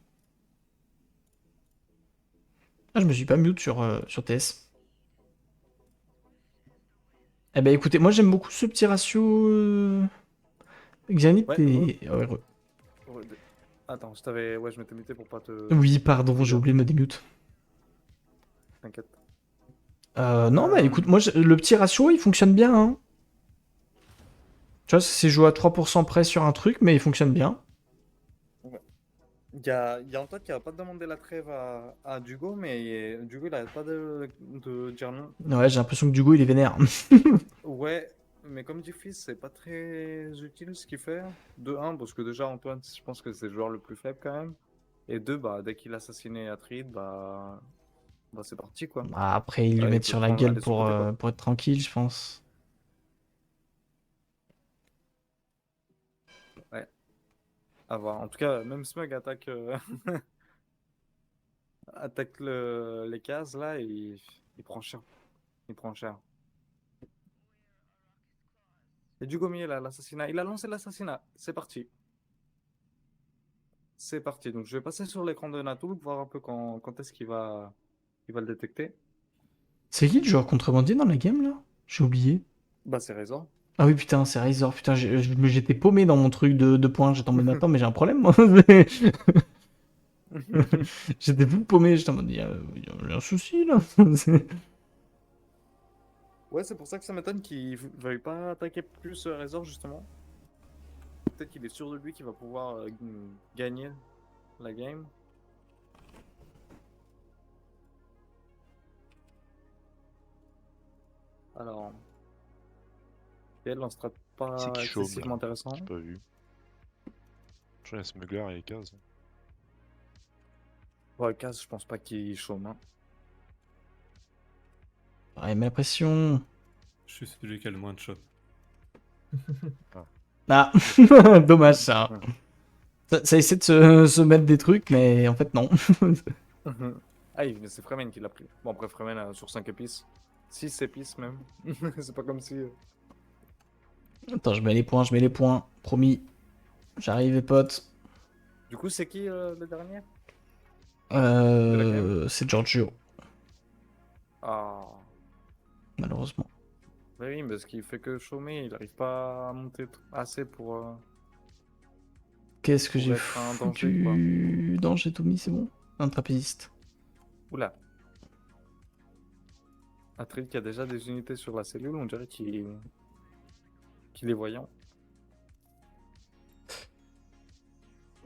Ah, je me suis pas mute sur TS. Eh bah écoutez, moi j'aime beaucoup ce petit ratio. Xanit Ouais, et... Ah ouais, Attends, je m'étais muté pour pas te. Oui, pardon, j'ai oublié de me démute. T'inquiète. Non, bah écoute, moi le petit ratio il fonctionne bien. Hein. Tu vois, c'est joué à 3% près sur un truc, mais il fonctionne bien. Il y a Antoine qui a pas demandé la trêve à Dugo, mais Dugo il arrête pas de dire non. Ouais, j'ai l'impression que Dugo il est vénère. Ouais, mais comme dit Fils, c'est pas très utile ce qu'il fait. De 1, parce que déjà Antoine, je pense que c'est le joueur le plus faible quand même. Et 2, bah dès qu'il a assassiné Atreide, bah c'est parti quoi. Bah, après, ils lui Ouais, mettent il peut sur la prendre- gueule aller sur le côté, quoi. pour être tranquille, je pense. À voir. En tout cas, même Smug attaque, attaque les cases là et il prend cher. Il prend cher. Et Dugommier là, l'assassinat. Il a lancé l'assassinat. C'est parti. c'est parti. Donc je vais passer sur l'écran de Natul, voir un peu quand est-ce qu'il va le détecter. C'est qui le joueur contrebandier dans la game là? J'ai oublié. Bah c'est Razor. Ah oui, putain, c'est Razor. Putain, j'étais paumé dans mon truc de points. J'étais en mode, attends, mais j'ai un problème, moi. J'étais tout paumé. J'étais en mode, il y a un souci, là. Ouais, c'est pour ça que ça m'étonne qu'il veuille pas attaquer plus Razor, justement. Peut-être qu'il est sûr de lui qu'il va pouvoir gagner la game. Alors, elle en sera pas C'est qui chaume, excessivement là? intéressant. J'ai pas vu. Je vois, il y a Smuggler et Kaz. Ouais, Kaz, je pense pas qu'il chôme. Hein. Ah, il met la pression. Je suis celui qui a le moins de shots. Ah, dommage, ça. Ça essaie de se mettre des trucs, mais en fait, non. Ah, mais c'est Fremen qui l'a pris. Bon, après, Fremen sur 5 épices. 6 épices même. C'est pas comme si. Attends, je mets les points. Promis. J'arrive, les potes. Du coup, c'est qui le dernier? C'est Giorgio, Ah. malheureusement. Bah oui, parce qu'il fait que chômer, il arrive pas à monter assez pour. Qu'est-ce que Pour j'ai être un danger, foutu? Danger, Tommy, c'est bon? Un trapéziste. Oula. Atril qui a déjà des unités sur la cellule, on dirait qu'il est voyant.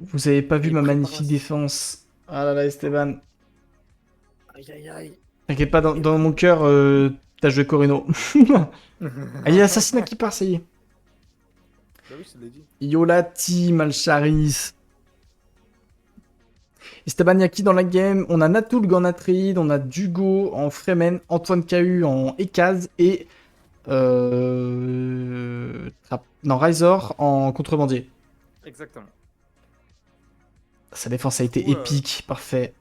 Vous avez pas vu Il ma prépare magnifique la- défense. Ah là là, Esteban. Aïe aïe aïe. T'inquiète pas, dans mon cœur, t'as joué Corino. Ah, il y a l'assassinat qui part, ça y est. Bah oui, je l'ai dit. Yolati, Malcharis. Esteban Yaki dans la game. On a Natulg en Atreide, on a Dugo en Fremen, Antoine Cahu en Ekaz et. Non, Razor en contrebandier. Exactement. Sa défense a été coup, épique, parfait.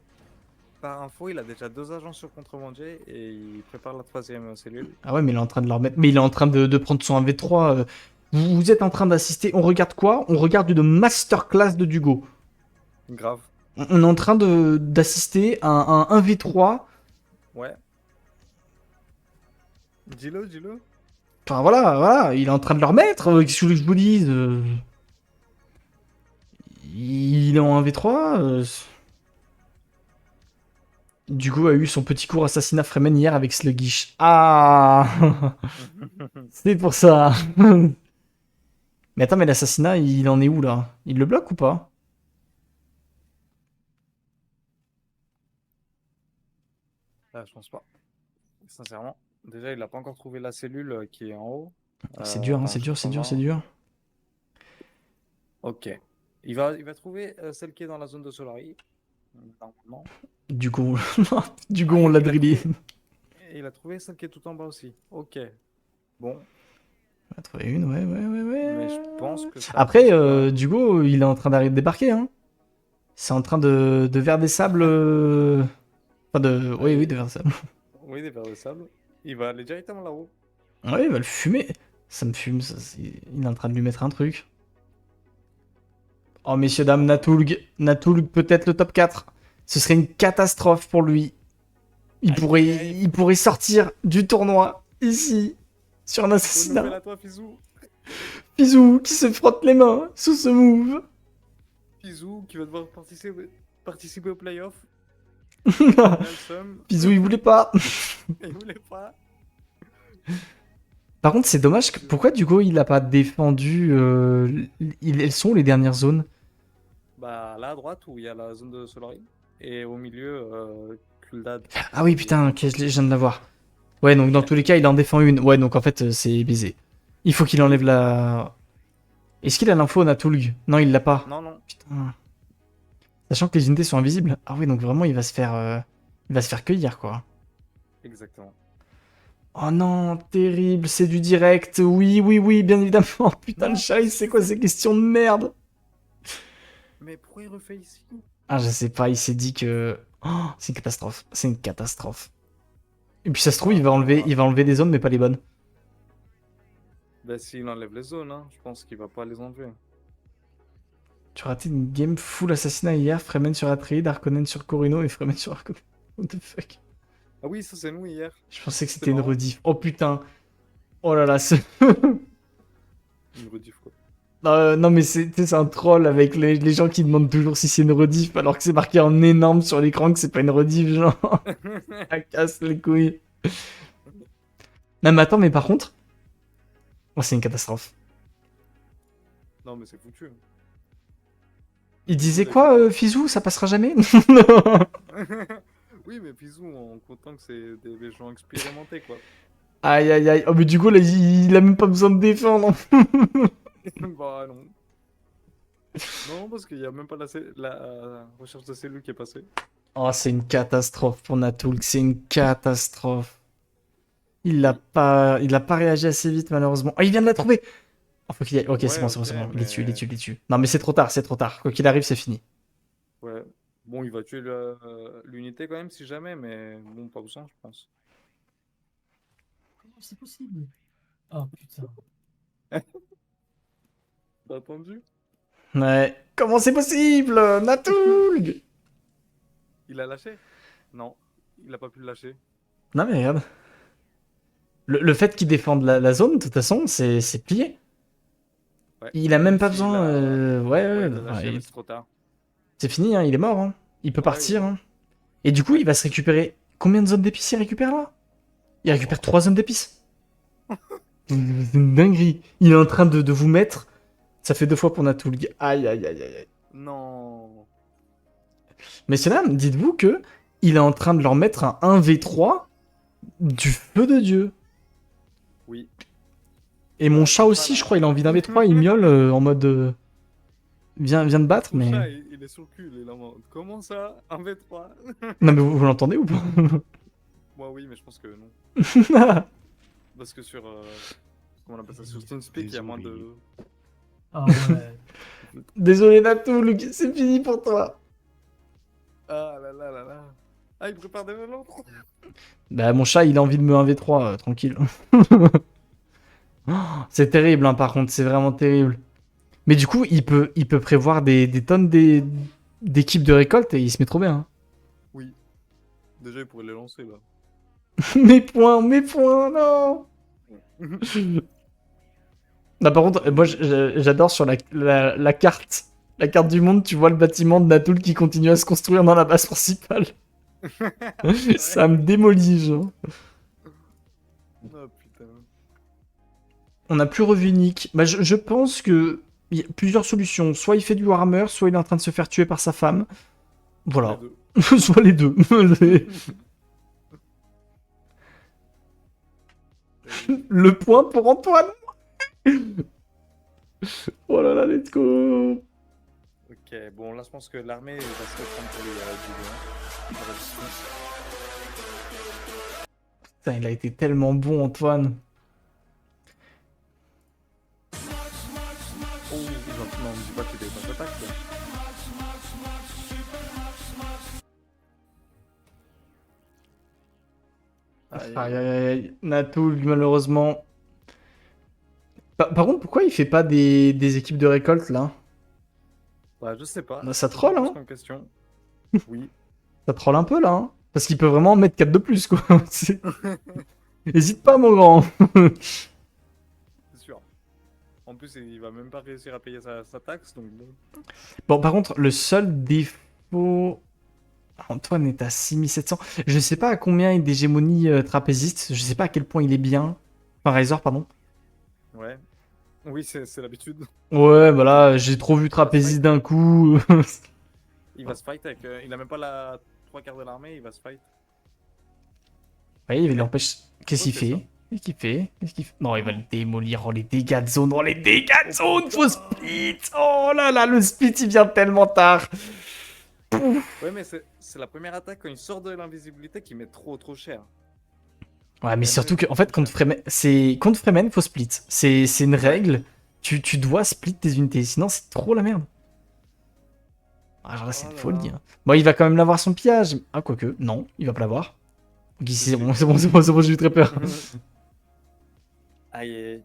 Par info, il a déjà 2 agents sur contrebandier et il prépare la 3e cellule. Ah ouais, mais il est en train de leur mettre. Mais il est en train de prendre son 1v3. Vous êtes en train d'assister. On regarde quoi? On regarde une masterclass de Dugo. Grave. On est en train d'assister à un 1v3. Ouais. Dis-le, dis-le. Enfin voilà, il est en train de leur mettre. Qu'est-ce que vous voulez que je vous dise? Il est en 1v3. Dugo a eu son petit cours assassinat Fremen hier avec Sluggish. Ah c'est pour ça. Mais attends, mais l'assassinat, il en est où là? Il le bloque ou pas? Je pense pas. Sincèrement. Déjà, il a pas encore trouvé la cellule qui est en haut. C'est dur, hein, Attends, c'est je dur, vais c'est dur, voir. c'est dur. Ok. Il va trouver celle qui est dans la zone de Solari. Normalement. Dugo, Dugo, on l'a Il a drillé. trouvé- Et il a trouvé celle qui est tout en bas aussi. Ok. Bon. On a trouvé une, ouais. Mais je pense que ça Après, passe pas. Dugo, il est en train d'arrêter de débarquer, hein. C'est en train de vers des sables. Enfin, oui, de vers des sables. Oui, des verres de sable. Il va aller directement là-haut. Ouais, il va le fumer. Ça me fume, ça, il est en train de lui mettre un truc. Oh, messieurs, dames, Natulg. Natulg, peut-être le top 4. Ce serait une catastrophe pour lui. Il pourrait sortir du tournoi, ici, sur un Bonne assassinat. nouvelle à toi, Fizou. Bisous, qui se frotte les mains sous ce move. Fizou qui va devoir participer au playoff. Nelson, Bisous, il voulait pas. il voulait pas. Par contre, c'est dommage. Pourquoi Dugo, il a pas défendu... Elles sont où les dernières zones? Bah là à droite où il y a la zone de Solari. Et au milieu, Kuldad. Ah oui, putain, ok, je viens de la voir. Ouais, donc dans tous les cas, il en défend une. Ouais, donc en fait, c'est baisé. Il faut qu'il enlève la... Est-ce qu'il a l'info, Natulg? Non, il l'a pas. Non, non. Putain. Sachant que les unités sont invisibles. Ah oui, donc vraiment, il va se faire cueillir, quoi. Exactement. Oh non, terrible, c'est du direct. Oui, bien évidemment. Putain, Non. le chat, c'est quoi ces questions de merde? Mais pourquoi il refait ici? Ah, je sais pas, il s'est dit que... Oh, c'est une catastrophe. C'est une catastrophe. Et puis ça se trouve, il va enlever des zones, mais pas les bonnes. Bah s'il enlève les zones, hein, je pense qu'il va pas les enlever. Tu as raté une game full assassinat hier, Fremen sur Atreide, Harkonnen sur Corino et Fremen sur Harkonnen. What the fuck? Ah oui, ça c'est nous hier. Je pensais que c'était C'est une marrant. rediff. Oh putain. Oh là là, Une rediff quoi. Non mais c'est un troll avec les gens qui demandent toujours si c'est une rediff alors que c'est marqué en énorme sur l'écran que c'est pas une rediff, genre. Ça casse les couilles. Non mais attends, mais par contre... Oh, c'est une catastrophe. Non mais c'est foutu. Il disait quoi, Fizou? Ça passera jamais? Oui, mais Pizou, en comptant que c'est des gens expérimentés quoi. Aïe aïe aïe. Oh mais du coup là, il a même pas besoin de défendre. Bah non. Non, parce qu'il y a même pas la recherche de cellules qui est passée. Oh, c'est une catastrophe pour Natoulk, c'est une catastrophe. Il a pas réagi assez vite malheureusement. Oh, il vient de la trouver. Oh, faut qu'il y aille. Ok, c'est Ouais, bon, c'est bon, ok, c'est bon. Il est mais- dessus, il est dessus, il est dessus. Non mais c'est trop tard, c'est trop tard. Quoi qu'il arrive, c'est fini. Ouais. Bon, il va tuer l'unité quand même si jamais, mais bon, pas besoin, je pense. Comment c'est possible? Oh putain. T'as attendu? Ouais. Comment c'est possible, Natoulk? Il a lâché? Non, il a pas pu le lâcher. Non mais regarde. Le fait qu'il défende la zone, de toute façon, c'est plié. Ouais. Il a même pas Si, il besoin. a- Ouais, Ouais, ouais, il a lâché, ouais, mais c'est trop tard. c'est fini, hein, il est mort. Hein. Il peut Ouais, partir. il- Hein. Et du coup, il va se récupérer. Combien de zones d'épices il récupère là? Il récupère 3 zones d'épices. C'est une dinguerie. Il est en train de vous mettre. Ça fait 2 fois pour Natoulk. Aïe, aïe, aïe, aïe, aïe. Non. Messieurs, dames, dites-vous que il est en train de leur mettre un 1v3 du feu de Dieu. Oui. Et mon chat aussi, je crois, il a envie d'un v3. Il miaule en mode. Viens de battre, Mon mais. chat, il est sur le cul, il est là en mode, comment ça? Un V3? Non, mais vous l'entendez ou pas? Moi, oui, mais je pense que non. Parce que sur. Comment on appelle ça? Sur TeamSpeak, il y a moins de. Ah ouais. Désolé, Natoulk, c'est fini pour toi. Ah là là là là. Ah, il prépare des l'autre. Bah, mon chat, il a envie de me 1v3, tranquille. Oh, c'est terrible, hein, par contre, c'est vraiment terrible. Mais du coup, il peut prévoir des tonnes d'équipes de récolte et il se met trop bien. Hein. Oui. Déjà, il pourrait les lancer là. Mes points, non. Non, par contre, moi, j'adore sur la carte. La carte du monde, tu vois le bâtiment de Natoulk qui continue à se construire dans la base principale. Ça me démolit, genre. Oh putain. On n'a plus revu Nick. Bah, je pense que il y a plusieurs solutions. Soit il fait du Warhammer, soit il est en train de se faire tuer par sa femme. Voilà. Les deux. Soit les deux. Le point pour Antoine. Oh là là, let's go. Ok, bon, là, je pense que l'armée va se reprendre pour les du Putain, il a été tellement bon, Antoine. Oh, non, ne dis pas que t'es pas d'attaque. Aïe, aïe, aïe. Natoulk, malheureusement. Par contre, pourquoi il fait pas des équipes de récolte, là? Bah, je sais pas. Bah, ça troll, Je pose hein. comme question. Oui. Ça troll un peu, là. Hein. Parce qu'il peut vraiment en mettre 4 de plus, quoi. Hésite pas, mon grand. C'est sûr. En plus, il va même pas réussir à payer sa taxe, donc bon. Bon, par contre, le seul défaut... Antoine est à 6700. Je sais pas à combien est d'hégémonie trapéziste. Je sais pas à quel point il est bien. Enfin, Razor, pardon. Ouais. Oui, c'est l'habitude. Ouais, bah là, j'ai trop vu trapéziste d'un coup. Il va se fight avec. Il a même pas la 3/4 de l'armée, il va se fight. Ouais, il l'empêche. Qu'est-ce qu'il Ok, ça. fait? Qu'est-ce qu'il fait? Non, il va le démolir. Oh, les dégâts de zone. Oh, les dégâts de zone. Faut split. Oh là là, le split, il vient tellement tard. Ouais, mais c'est la première attaque quand il sort de l'invisibilité qui met trop cher. Ouais, mais surtout que, en fait, contre Fremen, faut split. C'est une règle. Tu dois split tes unités, sinon c'est trop la merde. Ah, genre là, c'est Oh une là folie. là. Hein. Bon, il va quand même l'avoir son pillage. Ah, quoique, non, il va pas l'avoir. Ok, c'est bon, j'ai eu très peur. Aïe, aïe, aïe.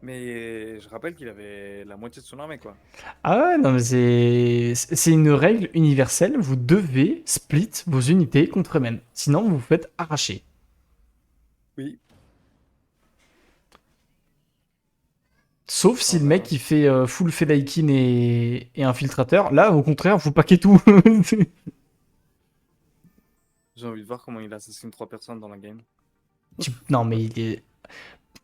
Mais je rappelle qu'il avait la moitié de son armée, quoi. Ah ouais, non, mais c'est une règle universelle. Vous devez split vos unités contre men. Sinon, vous vous faites arracher. Oui. Sauf si Oh le là mec là. il fait full Fedaykin et infiltrateur. Là, au contraire, vous paquez tout. J'ai envie de voir comment il assassine 3 personnes dans la game. Non, mais il est.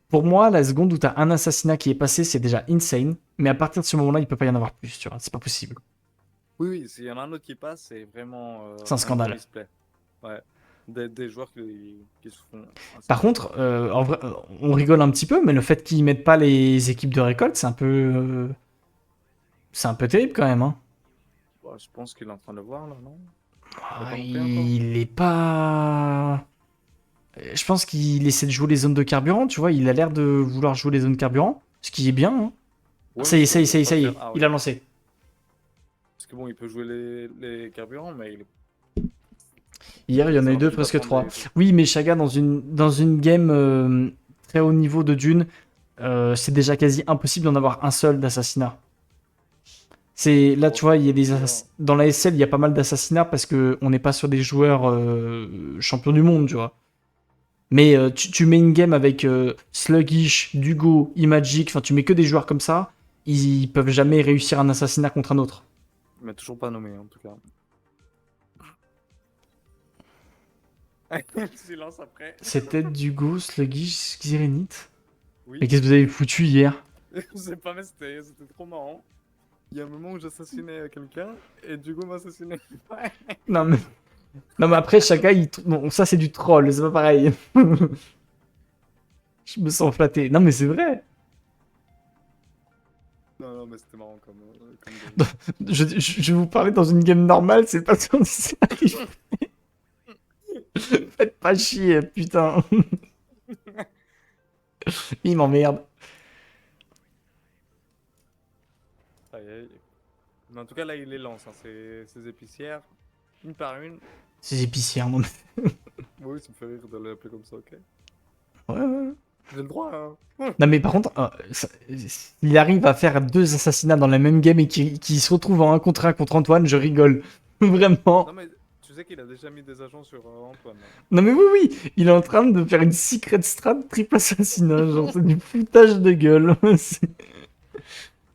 Pour moi, la seconde où t'as un assassinat qui est passé, c'est déjà insane. Mais à partir de ce moment-là, il peut pas y en avoir plus, tu vois. C'est pas possible. Oui, oui, s'il y en a un autre qui passe, c'est vraiment C'est un scandale. gros misplay. Ouais. Des joueurs qui se font. Par contre, en vrai, on rigole un petit peu, mais le fait qu'ils mettent pas les équipes de récolte, c'est un peu terrible quand même, hein. Bah, je pense qu'il est en train de le voir là, non? Ah, pas monté encore il est pas. Je pense qu'il essaie de jouer les zones de carburant, tu vois. Il a l'air de vouloir jouer les zones carburant, ce qui est bien, hein. Ouais, Ça y est, mais ça y est, ça y est, peut ça y pas est. faire- Ah, Il oui. a lancé. Parce que bon, il peut jouer les carburants, mais Hier, il y en ça a eu deux, l'empêche presque d'apprendre trois. Oui, mais Chaga, dans une game très haut niveau de Dune, c'est déjà quasi impossible d'en avoir un seul d'assassinat. C'est là, Bon, tu vois, il y a des voilà. dans la SL, il y a pas mal d'assassinats parce que on n'est pas sur des joueurs champions du monde, tu vois. Mais tu mets une game avec Sluggish, Dugo, Imagic, enfin tu mets que des joueurs comme ça, ils peuvent jamais réussir un assassinat contre un autre. Il m'a toujours pas nommé en tout cas. Silence après. C'était Dugo, Sluggish, Xirenite. Oui. Mais qu'est-ce que vous avez foutu hier? Je sais pas, mais c'était trop marrant. Il y a un moment où j'assassinais quelqu'un et Dugo m'assassinait. Non mais... Non mais après chacun bon, ça c'est du troll, c'est pas pareil. Je me sens flatté. Non mais c'est vrai. Non, non, mais c'était marrant comme game. Je vais vous parler dans une game normale, c'est pas ça arrive. Faites pas chier, putain. Il m'emmerde. Aïe, aïe. Mais en tout cas, là, il les lance, hein, ces épicières, une par une. C'est épicier, non mais... Oui, ça me fait rire de l'appeler comme ça, ok. Ouais, ouais. J'ai le droit, hein. Non mais par contre, il arrive à faire deux assassinats dans la même game et qui se retrouve en 1 contre 1 contre Antoine, je rigole. Vraiment. Non, mais tu sais qu'il a déjà mis des agents sur Antoine. Hein. Non mais oui, oui, il est en train de faire une secret strat triple assassinat, genre c'est du foutage de gueule.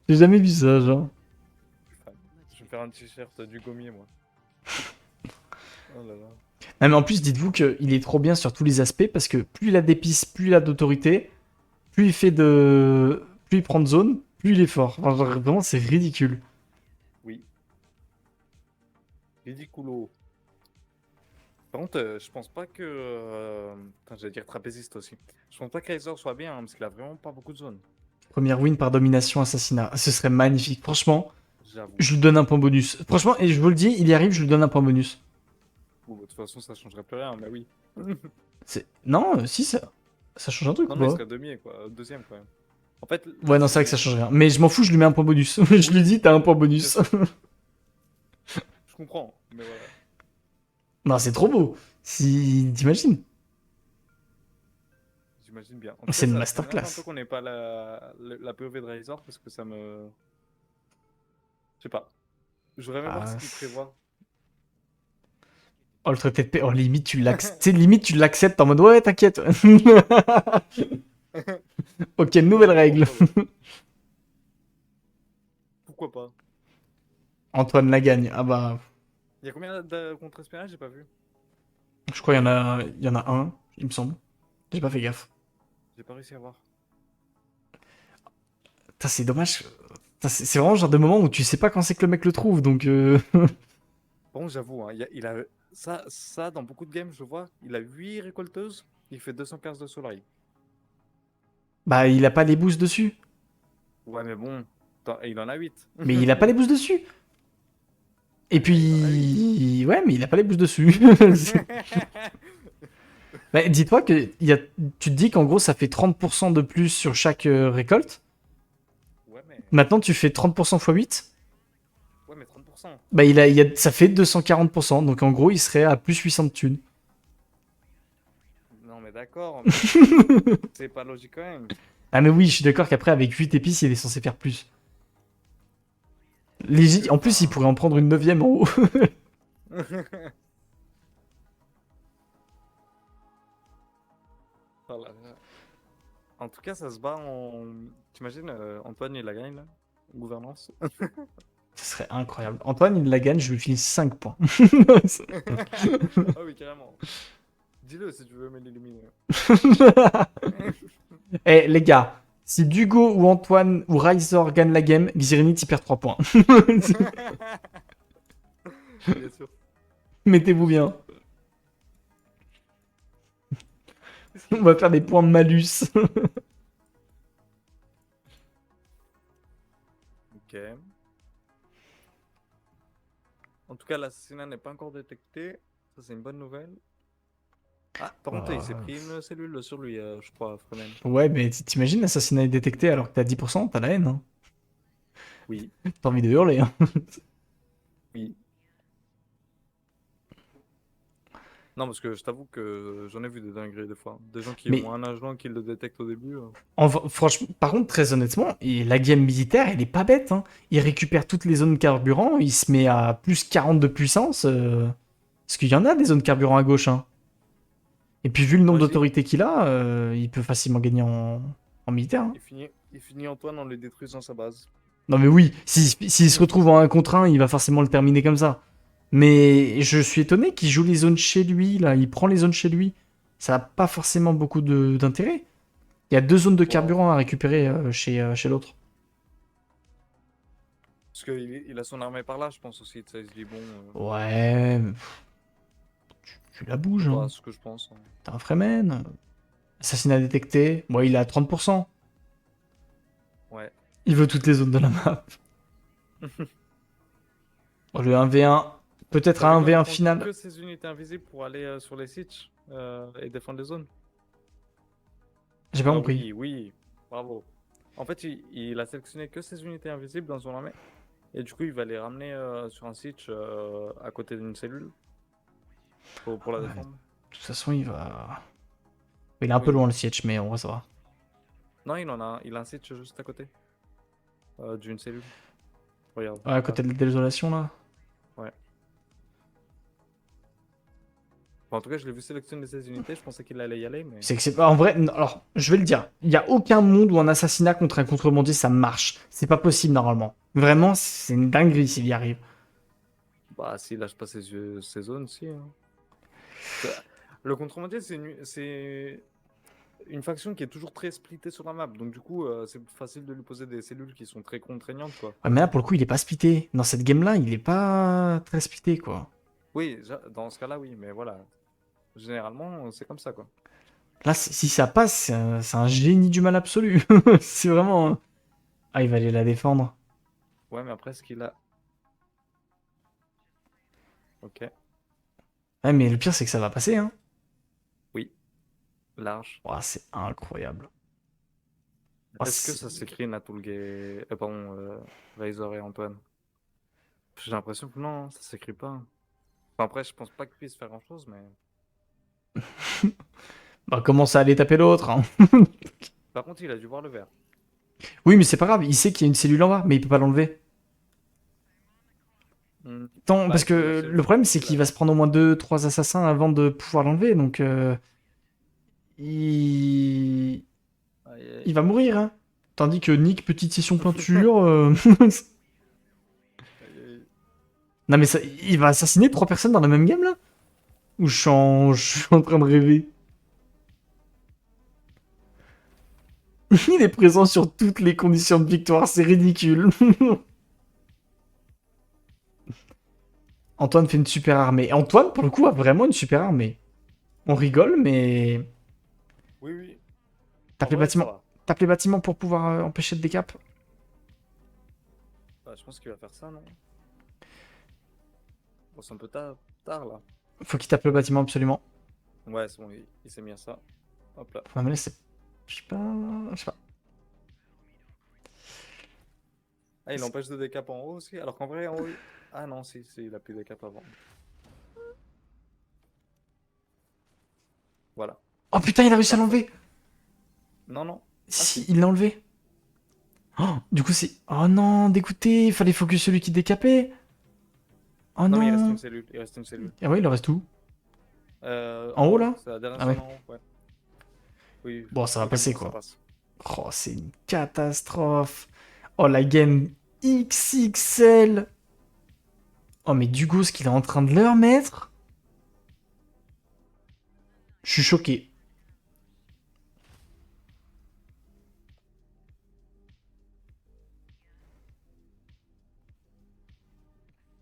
J'ai jamais vu ça, genre. Enfin, je vais faire un t-shirt du gommier, moi. Oh là là. Non mais en plus, dites-vous qu'il est trop bien sur tous les aspects parce que plus il a d'épices, plus il a d'autorité, plus il fait de... Plus il prend de zone, plus il est fort. Enfin, genre, vraiment, c'est ridicule. Oui. Ridiculo. Par contre, je pense pas que. Enfin, j'allais dire trapéziste aussi. Je pense pas que Razor soit bien, hein, parce qu'il a vraiment pas beaucoup de zones. Première win par domination assassinat. Ce serait magnifique. Franchement, J'avoue. je lui donne un point bonus. Franchement, et je vous le dis, il y arrive, je lui donne un point bonus. Bon, bah, de toute façon, ça changerait plus rien, mais oui. Non, si, ça change un truc Non, ou mais il pas? serait demi, quoi. Deuxième, quand même. En fait. Ouais, non, c'est vrai que ça change rien. Mais je m'en fous, je lui mets un point bonus. Je lui dis, t'as un point bonus. Je comprends, mais voilà. Non, c'est trop beau. Si... T'imagines? J'imagine bien. En tout C'est cas, une ça fait masterclass. longtemps qu'on n'ait pas la POV de Razor parce que ça me. Je sais pas. Je voudrais même voir ce qu'il prévoit. Oh, le traité de paix. Oh, limite, tu l'acceptes. Limite, tu l'acceptes en mode ouais, t'inquiète. Ok, nouvelle règle. Pourquoi pas? Antoine la gagne. Ah bah, Il y a combien de contre-espionnage? J'ai pas vu. je crois il y en a un, il me semble. J'ai pas fait gaffe. J'ai pas réussi à voir. Putain, c'est dommage. Putain, c'est vraiment le genre de moment où tu sais pas quand c'est que le mec le trouve, donc... Bon, j'avoue, hein, il a ça, dans beaucoup de games, je le vois. Il a 8 récolteuses, il fait 215 de soleil. Bah, il a pas les boosts dessus. Ouais, mais bon, il en a 8. Mais il a pas les boosts dessus. Et puis... Ouais, mais il a pas les boosts dessus. Bah, dis-toi que tu te dis qu'en gros, ça fait 30% de plus sur chaque récolte. Ouais, mais... Maintenant, tu fais 30% x 8. Ouais, mais 30%. Bah, ça fait 240%. Donc, en gros, il serait à plus 800 de thunes. Non, mais d'accord. Mais c'est pas logique quand même. Ah mais oui, je suis d'accord qu'après, avec 8 épices, il est censé faire plus. En plus, il pourrait en prendre une 9ème en haut. Voilà. En tout cas, ça se bat en. T'imagines, Antoine, il la gagne là? Gouvernance. Ce serait incroyable. Antoine, il la gagne, je lui file 5 points. Ah oui, carrément. Dis-le si tu veux me l'éliminer. Eh les gars, si Dugo ou Antoine ou Ryzor gagnent la game, Xirinit il perd 3 points. Bien sûr. Mettez-vous bien. On va faire des points malus. Ok. En tout cas, l'assassinat n'est pas encore détecté. Ça, c'est une bonne nouvelle. Ah, par contre, il s'est pris une cellule sur lui, je crois, Fremen. Ouais, mais t'imagines l'assassinat est détecté alors que t'as 10%, t'as la haine. Hein. Oui, T'as envie de hurler. Hein. oui. Non, parce que je t'avoue que j'en ai vu des dingueries des fois. Des gens qui Mais- ont un agent qui le détecte au début. Franchement, par contre, très honnêtement, la game militaire, elle est pas bête. Hein. Il récupère toutes les zones carburant, il se met à plus 40 de puissance. Parce qu'il y en a des zones carburant à gauche. Hein. Et puis, vu le nombre Moi, d'autorités qu'il a, il peut facilement gagner en militaire. Hein. il finit Antoine en le détruisant sa base. Non, mais oui, s'il se retrouve en 1 contre 1, il va forcément le terminer comme ça. Mais je suis étonné qu'il joue les zones chez lui, là. Il prend les zones chez lui. Ça n'a pas forcément beaucoup d'intérêt. Il y a 2 zones de carburant à récupérer chez l'autre. Parce qu'il a son armée par là, je pense aussi. Tu sais, il se dit, bon, Ouais, mais tu la bouges. c'est Hein. pas ce que je pense. Hein. T'as un Fremen. Assassinat détecté. Bon, il est à 30%. Ouais. Il veut toutes les zones de la map. Bon, le 1v1. Peut-être T'as un vu qu'on 1v1 prend final. que ces unités invisibles pour aller sur les sites et défendre les zones. J'ai pas Ah compris. oui, oui, bravo. En fait, il a sélectionné que ces unités invisibles dans son armée. Et du coup, il va les ramener sur un site à côté d'une cellule pour la Ouais. défendre. De toute façon, il va. Il est un peu Oui. loin le siege, mais on va savoir. Non, il a un site juste à côté d'une cellule. Regarde. Ouais, à côté de la désolation, là. Bon, en tout cas, je l'ai vu sélectionner ces unités. Je pensais qu'il allait y aller, mais. C'est que c'est pas. En vrai, alors, je vais le dire. Il n'y a aucun monde où un assassinat contre un contrebandier, ça marche. C'est pas possible, normalement. Vraiment, c'est une dinguerie s'il y arrive. Bah, s'il lâche pas ses zones, si. Hein. Le contrebandier, c'est une faction qui est toujours très splittée sur la map. Donc, du coup, c'est facile de lui poser des cellules qui sont très contraignantes, quoi. Ouais, mais là, pour le coup, il est pas splitté. Dans cette game-là, il est pas très splitté, quoi. Oui, dans ce cas-là, oui, mais voilà. Généralement, c'est comme ça, quoi. Là, si ça passe, c'est un génie du mal absolu. C'est vraiment. Ah, il va aller la défendre. Ouais, mais après, ce qu'il a. Ok, Ouais, mais le pire, c'est que ça va passer, hein. large. Ouah, c'est incroyable. Oh, Est-ce que ça s'écrit Natulge. Pardon, Razor et Antoine? J'ai l'impression que non, ça s'écrit pas. Enfin, après, je pense pas qu'il puisse faire grand-chose, mais. Bah, commence à aller taper l'autre, hein. Par contre, il a dû voir le vert. Oui, mais c'est pas grave, il sait qu'il y a une cellule en bas, mais il peut pas l'enlever. Tant, Bah, parce il faut la que cellule, le problème, faut c'est la- qu'il va se prendre au moins 2-3 assassins avant de pouvoir l'enlever, donc il... Aïe, aïe. il va mourir. Hein. Tandis que Nick, petite session peinture... Aïe, aïe. Non mais ça, il va assassiner 3 personnes dans la même game, là. Ou je suis en train de rêver. Il est présent sur toutes les conditions de victoire, c'est ridicule. Antoine fait une super armée. Et Antoine, pour le coup, a vraiment une super armée. On rigole, mais... Oui, oui. Tape En les vrai, bâtiments. ça va. Tape les bâtiments pour pouvoir empêcher le décap. Bah, je pense qu'il va faire ça, non? Bon, c'est un peu tard, là. Faut qu'il tape le bâtiment absolument. Ouais, c'est bon, il s'est mis à ça. Hop là. Non mais là c'est... Je sais pas... Je sais pas. Ah, il empêche de décap en haut aussi, alors qu'en vrai, en haut. Ah non, si, il a plus de décap avant. Voilà. Oh putain, il a réussi à l'enlever. Non, non. Si, il l'a enlevé. Oh, du coup, c'est... Oh non, dégoûté. Fallait focus celui qui décapait. Oh Non, mais il reste non. une cellule. Il reste une cellule. Ah ouais, il en reste où? En En haut, haut, là? c'est la dernière Ah ouais. zone en haut, ouais. Oui. Bon, ça va Ok, passer, bon, ça quoi. passe. Oh, c'est une catastrophe. Oh, la game XXL. Oh, mais Dugo, ce qu'il est en train de leur mettre. Je suis choqué.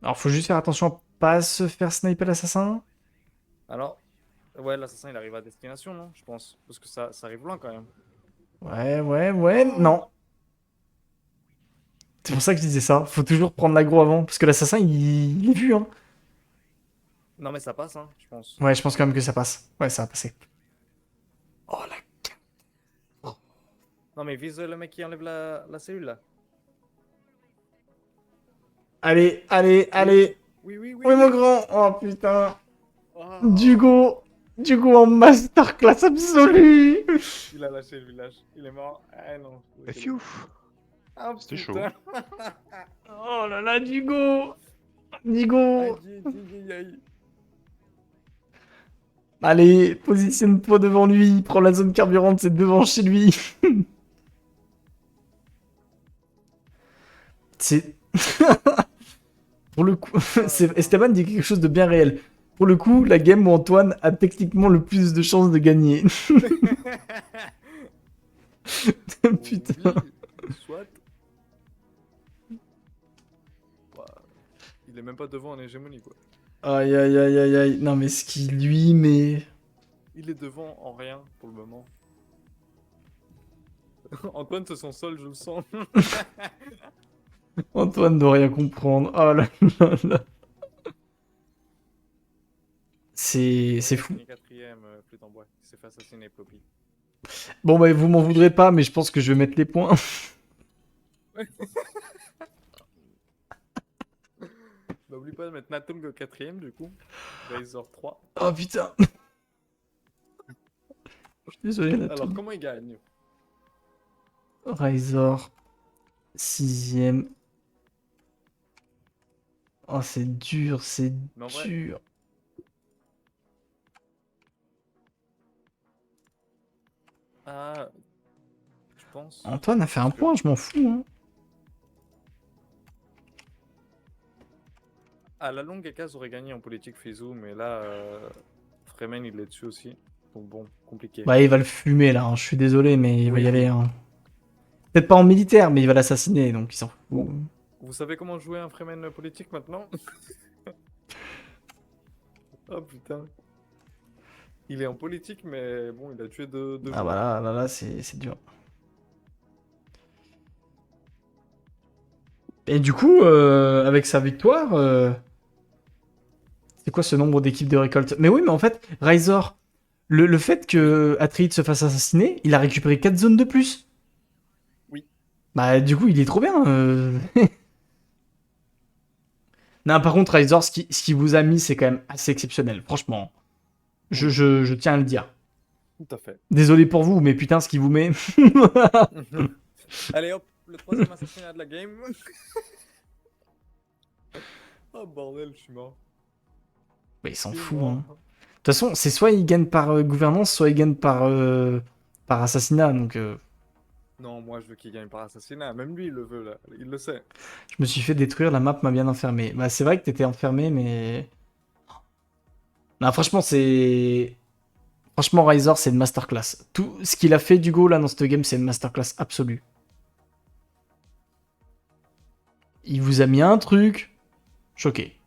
Alors, faut juste faire attention à pas se faire sniper l'assassin. Alors, ouais, l'assassin il arrive à destination, non? Je pense. Parce que ça arrive loin quand même. Ouais, non. C'est pour ça que je disais ça. Faut toujours prendre l'aggro avant. Parce que l'assassin, il est vu, hein. Non, mais ça passe, hein, je pense. Ouais, je pense quand même que ça passe. Ouais, ça va passer. Oh, la... Non, mais vise le mec qui enlève la cellule là. Allez. Oui, oui, oui. Oui, mon grand. Oh, putain. Ah. Dugo en masterclass absolue. Il a lâché le village. Il est mort. Ah non. Et fiou. Ah, C'était chaud. putain. Oh là là, Dugo. Aïe, aïe, aïe. Allez, positionne-toi devant lui. Prends la zone carburante, c'est devant chez lui. C'est... Pour le coup, Esteban dit quelque chose de bien réel. Pour le coup, la game où Antoine a techniquement le plus de chances de gagner. Putain. Oui, soit. Ouah. Il est même pas devant en hégémonie quoi. Aïe. Non mais ce qui lui met... Il est devant en rien pour le moment. Antoine, c'est son sol, je le sens. Antoine doit rien comprendre. Oh là là. C'est fou. Il est quatrième, flûte en bois. Il s'est fait assassiner, Poppy. Bon bah vous m'en voudrez pas, mais je pense que je vais mettre les points. N'oublie pas de mettre Natul le quatrième du coup. Razor 3. Oh putain. Je suis désolé là. Alors comment il gagne? Razor. 6ème. Oh c'est dur, c'est Mais en vrai- dur. Ah, je pense. Antoine a fait un point, je m'en fous. Hein. À la longue, Ekaz aurait gagné en politique Fizou, mais là, Fremen il est dessus aussi. Donc bon, compliqué. Bah il va le fumer là, hein. Je suis désolé, mais il va Oui. y aller. Hein. Peut-être pas en militaire, mais il va l'assassiner, donc il s'en fout. Vous savez comment jouer un Fremen politique maintenant? Oh putain. Il est en politique, mais bon, il a tué deux Ah bah là c'est dur. Et du coup, avec sa victoire, c'est quoi ce nombre d'équipes de récolte? Mais oui, mais en fait, Razor, le fait que Atreide se fasse assassiner, il a récupéré 4 zones de plus. Oui. Bah du coup, il est trop bien. Non, par contre, Razor, ce qui vous a mis, c'est quand même assez exceptionnel, franchement. Je tiens à le dire. Tout à fait. Désolé pour vous, mais putain, ce qui vous met... Allez hop, le troisième assassinat de la game. Oh bordel, je suis mort. Bah, il s'en Je suis fout, mort. hein. De toute façon, c'est soit il gagne par gouvernance, soit il gagne par assassinat. Donc, Non, moi je veux qu'il gagne par assassinat. Même lui, il le veut là. Il le sait. je me suis fait détruire, la map m'a bien enfermé. Bah, c'est vrai que t'étais enfermé, mais... Non, franchement, c'est... Franchement, Razor, c'est une masterclass. Tout ce qu'il a fait du go là dans cette game, c'est une masterclass absolue. Il vous a mis un truc. Choqué.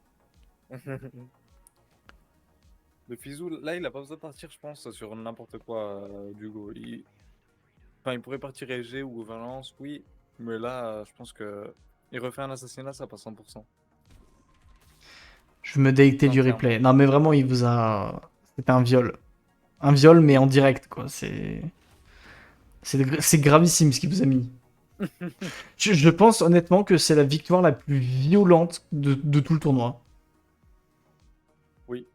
Le Fizou, là, il a pas besoin de partir, je pense, sur n'importe quoi, Dugo. Enfin, il pourrait partir EG ou Valence, oui. Mais là, je pense que il refait un assassinat, ça passe 100%. Je me délectais Non, du clairement. replay. Non, mais vraiment, il vous a... C'était un viol. Un viol, mais en direct, quoi. C'est gravissime ce qu'il vous a mis. Je pense honnêtement que c'est la victoire la plus violente de tout le tournoi. Oui.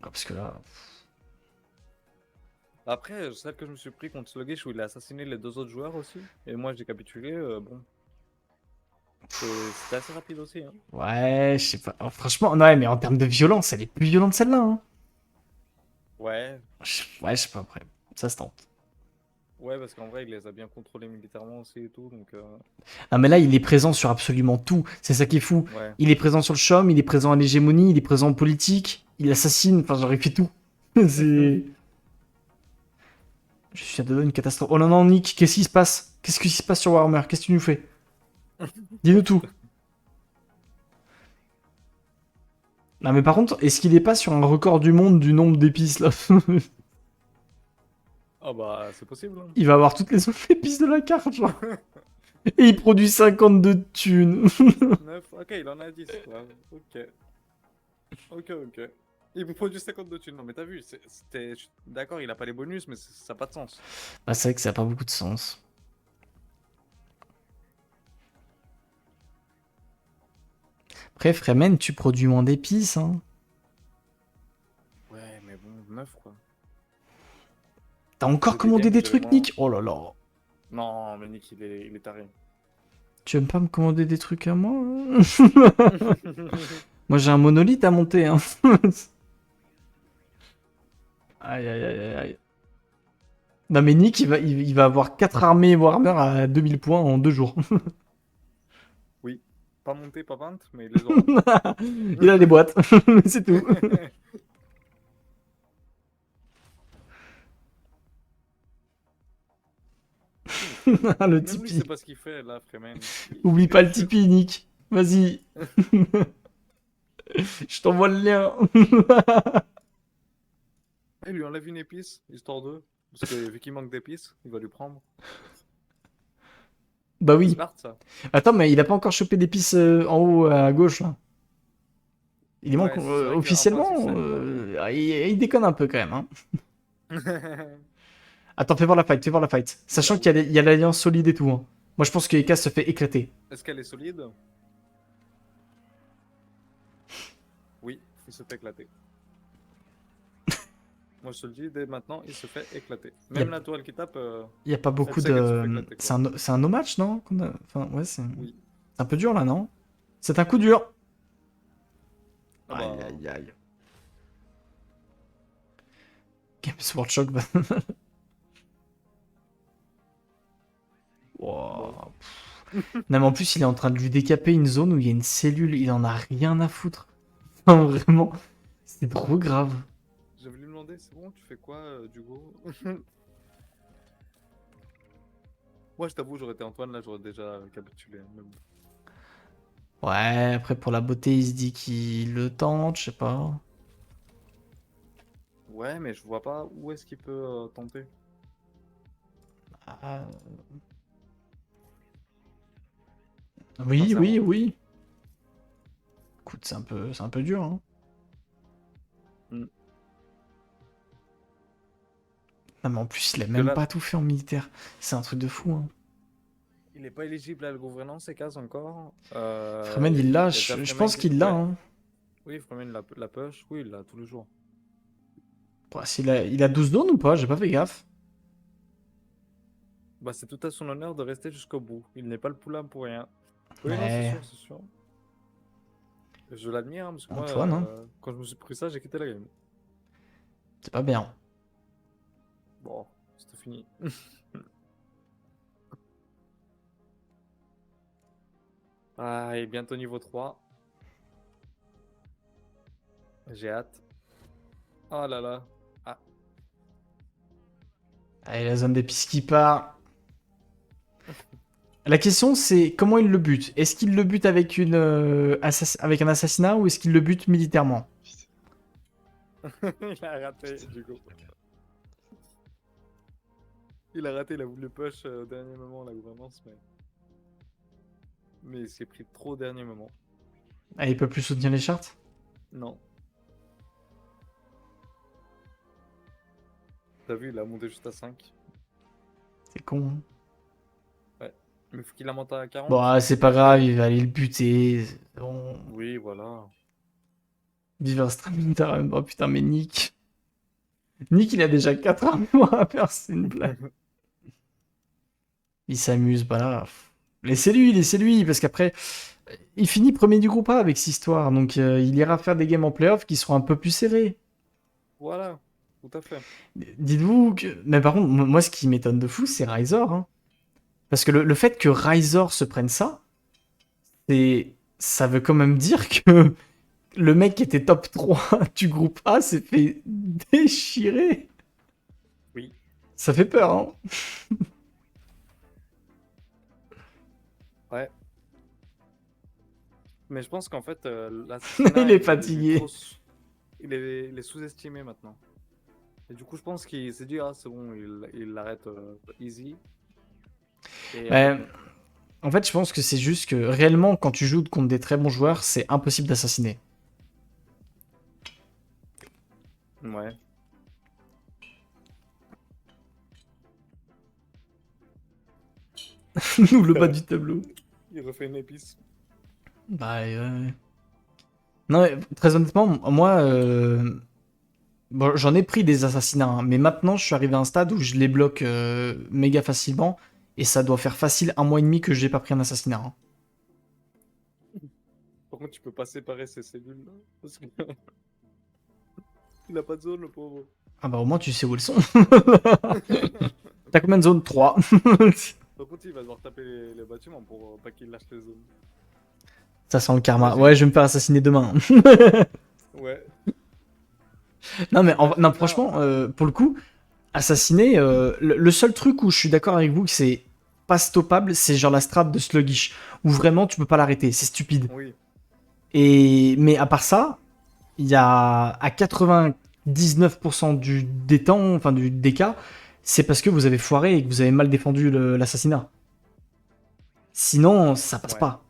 Ah, parce que là... Après, celle que je me suis pris contre Sluggish où il a assassiné les 2 autres joueurs aussi, et moi j'ai capitulé, bon. C'était assez rapide aussi, hein. Ouais, je sais pas. Oh, franchement, ouais, mais en termes de violence, elle est plus violente celle-là. Hein. Ouais, Ouais, je sais pas après. Ça se tente. ouais, parce qu'en vrai, il les a bien contrôlés militairement aussi et tout, donc Ah, mais là, il est présent sur absolument tout. C'est ça qui est fou. ouais. Il est présent sur le chaume, il est présent à l'hégémonie, il est présent en politique, il assassine, enfin, genre, il fait tout. C'est. Je suis à deux doigts d'une catastrophe. Oh non, non, Nick, qu'est-ce qui se passe? Qu'est-ce qui se passe sur Warhammer? Qu'est-ce que tu nous fais? Dis-nous tout. Non, mais par contre, est-ce qu'il est pas sur un record du monde du nombre d'épices là? Ah bah, c'est possible, hein. Il va avoir toutes les autres épices de la carte, genre. Et il produit 52 thunes. 9, ok, il en a 10, ouais, ok. Ok, ok. Il vous produit 52 thunes, non mais t'as vu, c'était... D'accord, il a pas les bonus, mais ça n'a pas de sens. Bah, c'est vrai que ça a pas beaucoup de sens. Après, Fremen, tu produis moins d'épices, hein. Ouais, mais bon, 9 quoi. T'as encore J'ai commandé games, des j'avais trucs, moins. Nick? Oh là là. Non, mais Nick, il est taré. Tu aimes pas me commander des trucs à moi? Hein? Moi, j'ai un monolithe à monter, hein. Aïe, aïe, aïe, aïe, aïe. Non, mais Nick, il va avoir 4 armées Warhammer à 2000 points en 2 jours. Oui, pas monté, pas peinte, mais il les aura. Il a les boîtes, c'est tout. Le Même lui, Tipeee. c'est pas ce qu'il fait là, Freeman. Oublie pas le Tipeee, Nick. Vas-y. Je t'envoie le lien. Il lui enlève une épice, histoire de. Parce que vu qu'il manque d'épices, il va lui prendre. Bah oui. Smart ça. Attends, mais il a pas encore chopé d'épices en haut à gauche, là. Il est Ouais, manque c'est vrai que, officiellement. enfin, sur scène, Il déconne un peu quand même. Hein. quoi. Attends, fais voir la fight, fais voir la fight. Sachant qu'il y a l'alliance solide et tout. Hein. Moi, je pense que Eka se fait éclater. Est-ce qu'elle est solide? Oui, il se fait éclater. Moi je te le dis, dès maintenant, il se fait éclater. Même Yep. la toile qui tape, Il y a pas beaucoup sait qu'elle se fait de. éclater, quoi. C'est un no match, non Enfin, ouais, c'est Oui. un peu dur là, non? C'est un coup dur. Ah Aïe, bah, aïe, aïe. Games World Shock. Wow. Non, mais en plus, il est en train de lui décaper une zone où il y a une cellule. Il en a rien à foutre. Enfin, vraiment. C'est trop grave. je vais lui demander, c'est bon, tu fais quoi, Dugo? Moi je t'avoue, j'aurais été Antoine, là j'aurais déjà capitulé, hein, mais bon. Ouais, après, pour la beauté, il se dit qu'il le tente, je sais pas. Ouais, mais je vois pas où est-ce qu'il peut tenter. Ah. Oui, Sincèrement. oui, oui. Écoute, c'est un peu dur, hein. Mm. Non, mais en plus, il a Que même là- pas tout fait en militaire. C'est un truc de fou, hein. Il est pas éligible à la gouvernance, ces cases encore. Fremen, il l'a. y a déjà Je Fremen pense qui- qu'il l'a, ouais. hein. Oui, Fremen la push, oui, il l'a tous les jours. Bah, il a 12 dons ou pas? J'ai pas fait gaffe. Bah, c'est tout à son honneur de rester jusqu'au bout. Il n'est pas le poulain pour rien. Oui, non, Ouais. c'est sûr, c'est sûr. Je l'admire, hein, parce que moi, Antoine, hein. quand je me suis pris ça, j'ai quitté la game. C'est pas bien. Bon, c'était fini. Ah, et bientôt niveau 3. J'ai hâte. Oh là là. Ah, Allez, la zone d'épices qui part. La question, c'est comment il le bute? Est-ce qu'il le bute avec avec un assassinat ou est-ce qu'il le bute militairement? il a raté, du coup. Il a raté, il a voulu push au dernier moment la gouvernance, mais il s'est pris trop au dernier moment. Ah, il peut plus soutenir les chartes? Non. T'as vu, il a monté juste à 5. C'est con. Hein. Mais faut qu'il la monte à 40. Bon, ah, c'est pas grave, il va aller le buter. Bon. Oui, voilà. Vive Stramintarum. Oh putain, mais Nick. Nick, il a déjà 4 armoires à faire, c'est une blague. Il s'amuse, bah là. Laissez-lui, parce qu'après, il finit premier du groupe A avec cette histoire, donc il ira faire des games en playoff qui seront un peu plus serrés. Voilà, tout à fait. Dites-vous que. Mais par contre, moi, ce qui m'étonne de fou, c'est Ryzor. Hein. Parce que le fait que Ryzor se prenne ça, ça veut quand même dire que le mec qui était top 3 du groupe A s'est fait déchirer. Oui. Ça fait peur, hein. Ouais. Mais je pense qu'en fait, Il est fatigué. Il est sous-estimé maintenant. Et du coup, je pense qu'il s'est dit, ah, c'est bon, il l'arrête easy. Et Ouais. En fait, je pense que c'est juste que réellement, quand tu joues contre des très bons joueurs, c'est impossible d'assassiner. ouais. Nous, le bas du tableau. Il refait une épice. Bah, non, mais très honnêtement, moi, bon, j'en ai pris des assassinats, hein, mais maintenant, je suis arrivé à un stade où je les bloque méga facilement, et ça doit faire facile 1 mois et demi que j'ai pas pris un assassinat. Hein. Par contre, tu peux pas séparer ces cellules là. Parce que. Il a pas de zone, le pauvre. Ah bah au moins, tu sais où elles sont. T'as combien de zones? 3. Par contre, il va devoir taper les bâtiments pour pas qu'il lâche les zones. Ça sent le karma. Vas-y. Ouais, je vais me faire assassiner demain. Ouais. Non, mais non, franchement, pour le coup, assassiner, le seul truc où je suis d'accord avec vous que c'est pas stoppable, c'est genre la strat de Sluggish, où vraiment tu peux pas l'arrêter, c'est stupide. Oui. Mais à part ça, il y a à 99% des temps, enfin des cas, c'est parce que vous avez foiré et que vous avez mal défendu l'assassinat. Sinon, ça passe Ouais. pas.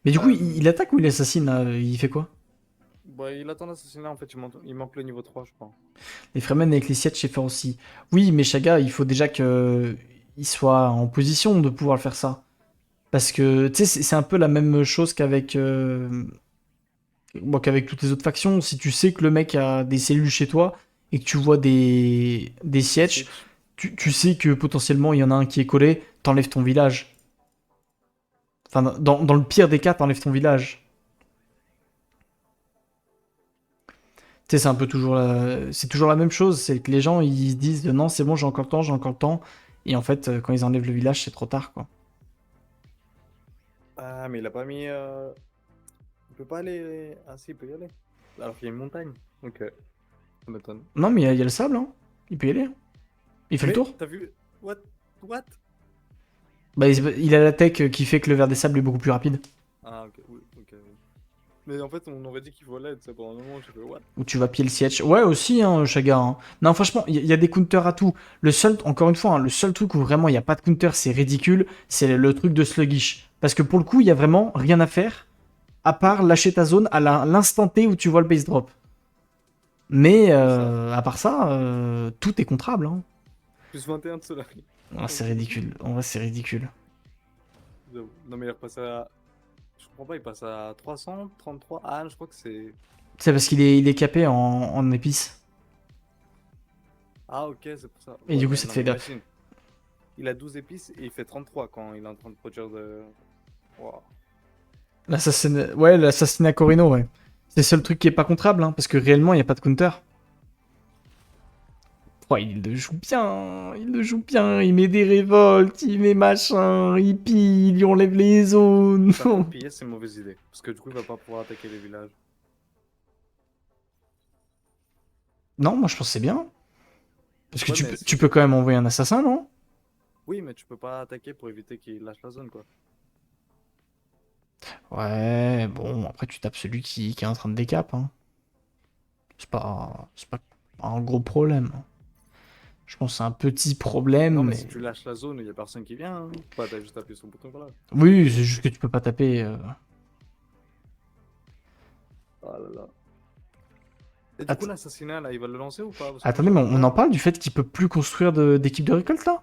Mais du coup, il attaque ou il assassine là il fait quoi? Bah, il attend l'assassinat en fait, il manque le niveau 3, je crois. Les Fremen avec les Sietch, c'est faire aussi. Oui, mais Chaga, il faut déjà qu'il soit en position de pouvoir faire ça. Parce que, tu sais, c'est un peu la même chose qu'avec bon, qu'avec toutes les autres factions. Si tu sais que le mec a des cellules chez toi et que tu vois des Sietch, tu sais que potentiellement il y en a un qui est collé, t'enlèves ton village. Enfin, dans le pire des cas, t'enlèves ton village. Tu sais, c'est un peu c'est toujours la même chose. C'est que les gens, ils se disent non, c'est bon, j'ai encore le temps, j'ai encore le temps. Et en fait, quand ils enlèvent le village, c'est trop tard, quoi. Ah, mais il a pas mis. Il peut pas aller. Ah, si, il peut y aller. Alors qu'il y a une montagne. Ok. Ça m'étonne. Non, mais il y a le sable, hein. Il peut y aller. Hein. Il fait le Mais, tour. T'as vu. What? Bah, il a la tech qui fait que le verre des sables est beaucoup plus rapide. Ah, ok, oui, ok. Oui. Mais en fait, on aurait dit qu'il volait, tu sais, pendant un moment, je fais what? Ou tu vas pied le siège. Ouais, aussi, hein, Chaga. Hein. Non, franchement, il y a des counters à tout. Le seul, encore une fois, hein, le seul truc où vraiment il n'y a pas de counter, c'est ridicule, c'est le truc de Sluggish. Parce que pour le coup, il y a vraiment rien à faire, à part lâcher ta zone à l'instant T où tu vois le base drop. Mais à part ça, tout est contrable. Hein. Plus 21 de cela. Ah, c'est ridicule. En vrai, c'est ridicule. J'avoue. Non, mais il est repassé à. Je comprends pas, il passe à 300, 33. Ah, je crois que c'est. C'est parce il est capé en épices. Ah, ok, c'est pour ça. Et du coup, mais ça te non, fait mais de- imagine. Il a 12 épices et il fait 33 quand il est en train de produire de. Wow. L'assassinat Corino, ouais. C'est le seul truc qui est pas contrable, hein, parce que réellement, il n'y a pas de counter. Oh, il le joue bien, il met des révoltes, il met machin, il pille, il lui enlève les zones. Par contre, piller, c'est une mauvaise idée. Parce que du coup, il va pas pouvoir attaquer les villages. Non, moi je pense que c'est bien. Parce que Ouais, mais tu peux quand même envoyer un assassin, non? Oui, mais tu peux pas attaquer pour éviter qu'il lâche la zone, quoi. Ouais, bon, après tu tapes celui qui est en train de décap. Hein. C'est pas un gros problème. Je pense que c'est un petit problème, Non, mais mais... si tu lâches la zone, il y a personne qui vient. Hein. Bah, t'as juste appuyé sur le bouton, voilà. Oui, c'est juste que tu peux pas taper... Oh là là. Et du Att- coup, l'assassinat, là, il va le lancer ou pas? Parce que Attendez, moi, mais j'ai on en peur. parle du fait qu'il peut plus construire d'équipe de récolte, là?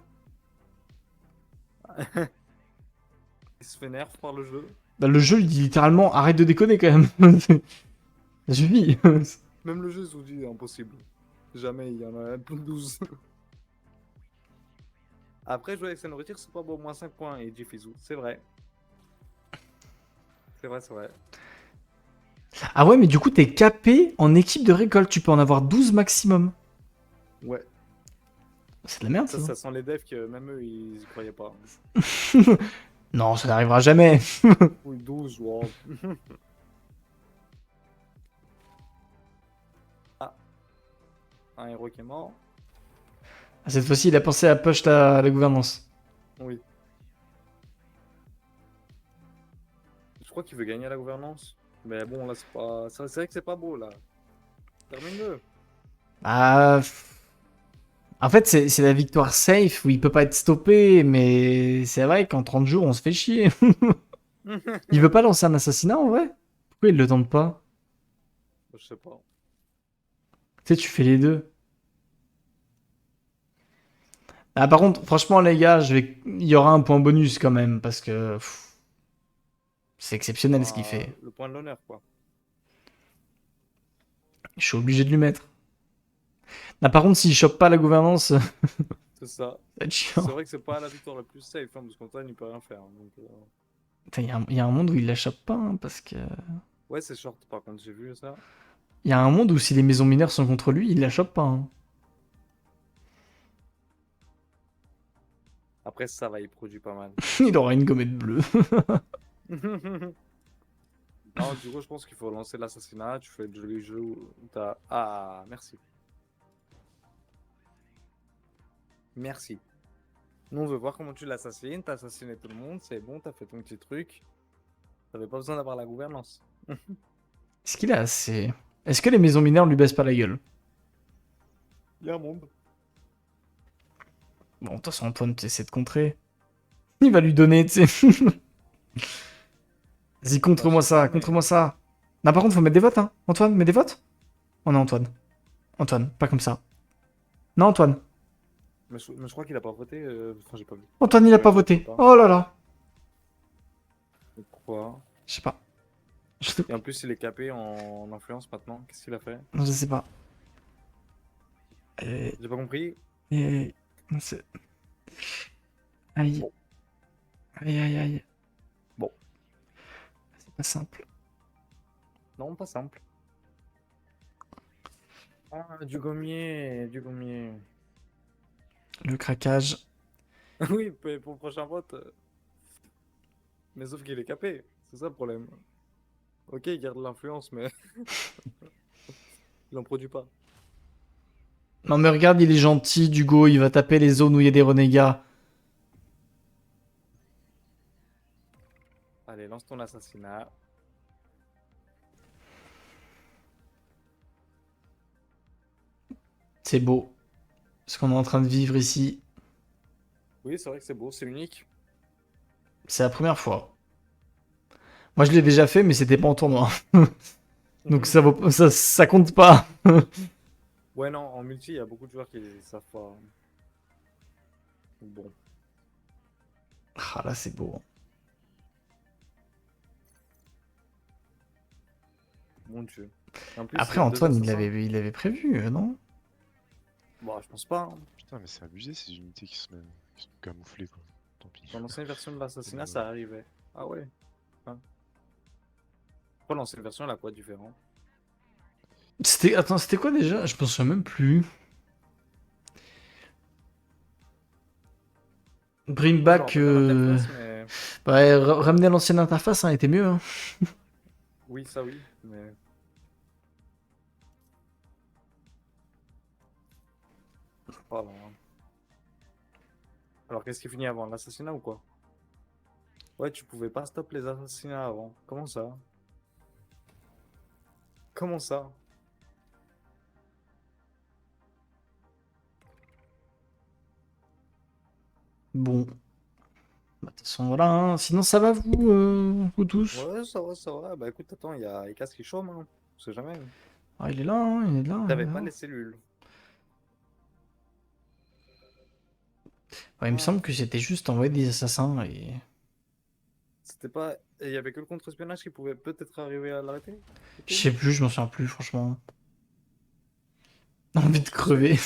Il se fait nerf par le jeu. Bah, le jeu, il dit littéralement arrête de déconner quand même. Ça suffit. Même le jeu, ils ont dit impossible. Jamais il y en a plus de 12. Après, jouer avec sa nourriture, c'est pas bon, moins 5 points. Et Jifizu, c'est vrai. C'est vrai, c'est vrai. Ah ouais, mais du coup, t'es capé en équipe de récolte. Tu peux en avoir 12 maximum. Ouais, C'est de la merde, ça, ça. ça sent les devs que même eux, ils y croyaient pas. Non, ça n'arrivera jamais. Oui, 12, wow. Ah, un héros qui est mort. Cette fois-ci, il a pensé à push la gouvernance. Oui. Je crois qu'il veut gagner à la gouvernance. Mais bon, là, c'est pas. C'est vrai que c'est pas beau, là. Termine-le. Ah. En fait, c'est la victoire safe où il peut pas être stoppé, mais c'est vrai qu'en 30 jours, on se fait chier. Il veut pas lancer un assassinat en vrai? Pourquoi il le tente pas? Je sais pas. Tu sais, tu fais les deux. Ah, par contre, franchement, les gars, il y aura un point bonus quand même, parce que c'est exceptionnel ce qu'il Bah, fait. le point de l'honneur, quoi. Je suis obligé de lui mettre. Ah, par contre, s'il chope pas la gouvernance, ça C'est ça. va être C'est chiant. vrai que c'est pas la victoire la plus safe, hein, parce qu'Antoine, il peut rien faire. Donc, Putain, il y a un monde où il la chope pas, hein, parce que. ouais, c'est short, par contre, j'ai vu ça. Il y a un monde où si les maisons mineures sont contre lui, il la chope pas, hein. Après, ça va, il produit pas mal. Il aura une gommette bleue. Non, du coup, je pense qu'il faut lancer l'assassinat. Tu fais le joli jeu où t'as. Ah, merci. Merci. Nous, on veut voir comment tu l'assassines. T'as assassiné tout le monde, c'est bon, t'as fait ton petit truc. T'avais pas besoin d'avoir la gouvernance. Est-ce qu'il a assez. Est-ce que les maisons mineures lui baissent pas la gueule? Il y a un monde. Bon, de toute façon, Antoine, tu essaies de contrer. Il va lui donner, tu sais. Vas-y, contre-moi Bah, je sais ça, pas, mais- contre-moi ça. Non, par contre, faut mettre des votes, hein. Antoine, mets des votes. Oh non, Antoine. Antoine, pas comme ça. Non, Antoine. Mais je crois qu'il a pas voté. Enfin, j'ai pas vu. Antoine, il a Ouais, pas je sais voté. pas. Oh là là. Mais pourquoi? Je sais pas. Je sais, Et en plus, il est capé en influence maintenant. Qu'est-ce qu'il a fait? je sais pas. Euh, J'ai pas compris. euh, c'est- Aïe. Bon. Aïe, aïe, aïe. Bon. C'est pas simple. Non, pas simple. Ah, du gommier, du gommier. Le craquage. Oui, pour le prochain vote. Mais sauf qu'il est capé. C'est ça le problème. Ok, il garde l'influence, mais il en produit pas. Non, mais regarde, il est gentil, Dugo. Il va taper les zones où il y a des renégats. Allez, lance ton assassinat. C'est beau. Ce qu'on est en train de vivre ici. Oui, c'est vrai que c'est beau, c'est unique. C'est la première fois. Moi, je l'ai déjà fait, mais c'était pas en tournoi. Donc ça, ça compte pas. Ouais, non, en multi, il y a beaucoup de joueurs qui savent pas. Bon. Ah là, c'est beau. Mon Dieu. En plus, Après, il y a deux Antoine, assassins. il avait prévu, non? Bon, je pense pas, hein. Putain, mais c'est abusé ces unités qui sont camouflées quoi. Tant pis. Dans l'ancienne version de l'assassinat, ça arrivait. Ah ouais. Hein. Pourquoi l'ancienne version, elle a quoi de différent? C'était... Attends, c'était quoi déjà? Je pense même plus. Bring back... Je me rappelle pas l'interface, mais... Ouais, ramener l'ancienne interface, hein, était mieux. Hein. Oui, ça oui, mais... Pas, hein. Alors, qu'est-ce qui finit avant? L'assassinat ou quoi? Ouais, tu pouvais pas stop les assassinats avant. Comment ça? Comment ça? Bon. Bah, de toute façon, voilà. Hein. Sinon, ça va, vous tous? Ouais, ça va, ça va. Bah écoute, attends, il y a Icas qui chôme, hein. On sait jamais. Ah, il est là, hein, il est là. il est T'avais là. pas les cellules. Ouais, il me semble que c'était juste envoyer des assassins et... C'était pas. Il y avait que le contre-espionnage qui pouvait peut-être arriver à l'arrêter? Je sais plus, je m'en souviens plus, franchement. Envie de crever.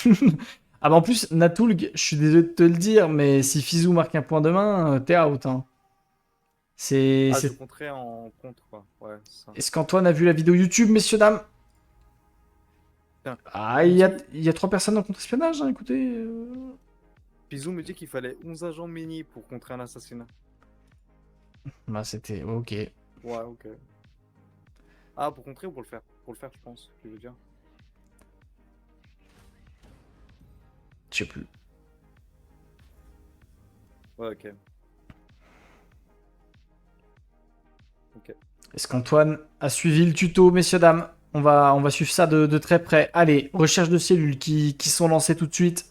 Ah bah en plus, Natoulg, je suis désolé de te le dire, mais si Fizou marque un point demain, t'es out. Hein. C'est... Ah, je c'est- compterais en contre, quoi. Ouais, c'est ça. Est-ce qu'Antoine a vu la vidéo YouTube, messieurs, dames? Tiens, Ah, on il y a 3 personnes en contre-espionnage, hein, écoutez. Pizou me dit qu'il fallait 11 agents mini pour contrer un assassinat. Bah c'était... Ok. Ouais, ok. Ah, pour contrer ou pour le faire? Pour le faire, je pense, tu veux dire. Je sais plus. Ouais, ok. Ok. Est-ce qu'Antoine a suivi le tuto, messieurs, dames? On va suivre ça de très près. Allez, recherche de cellules qui sont lancées tout de suite.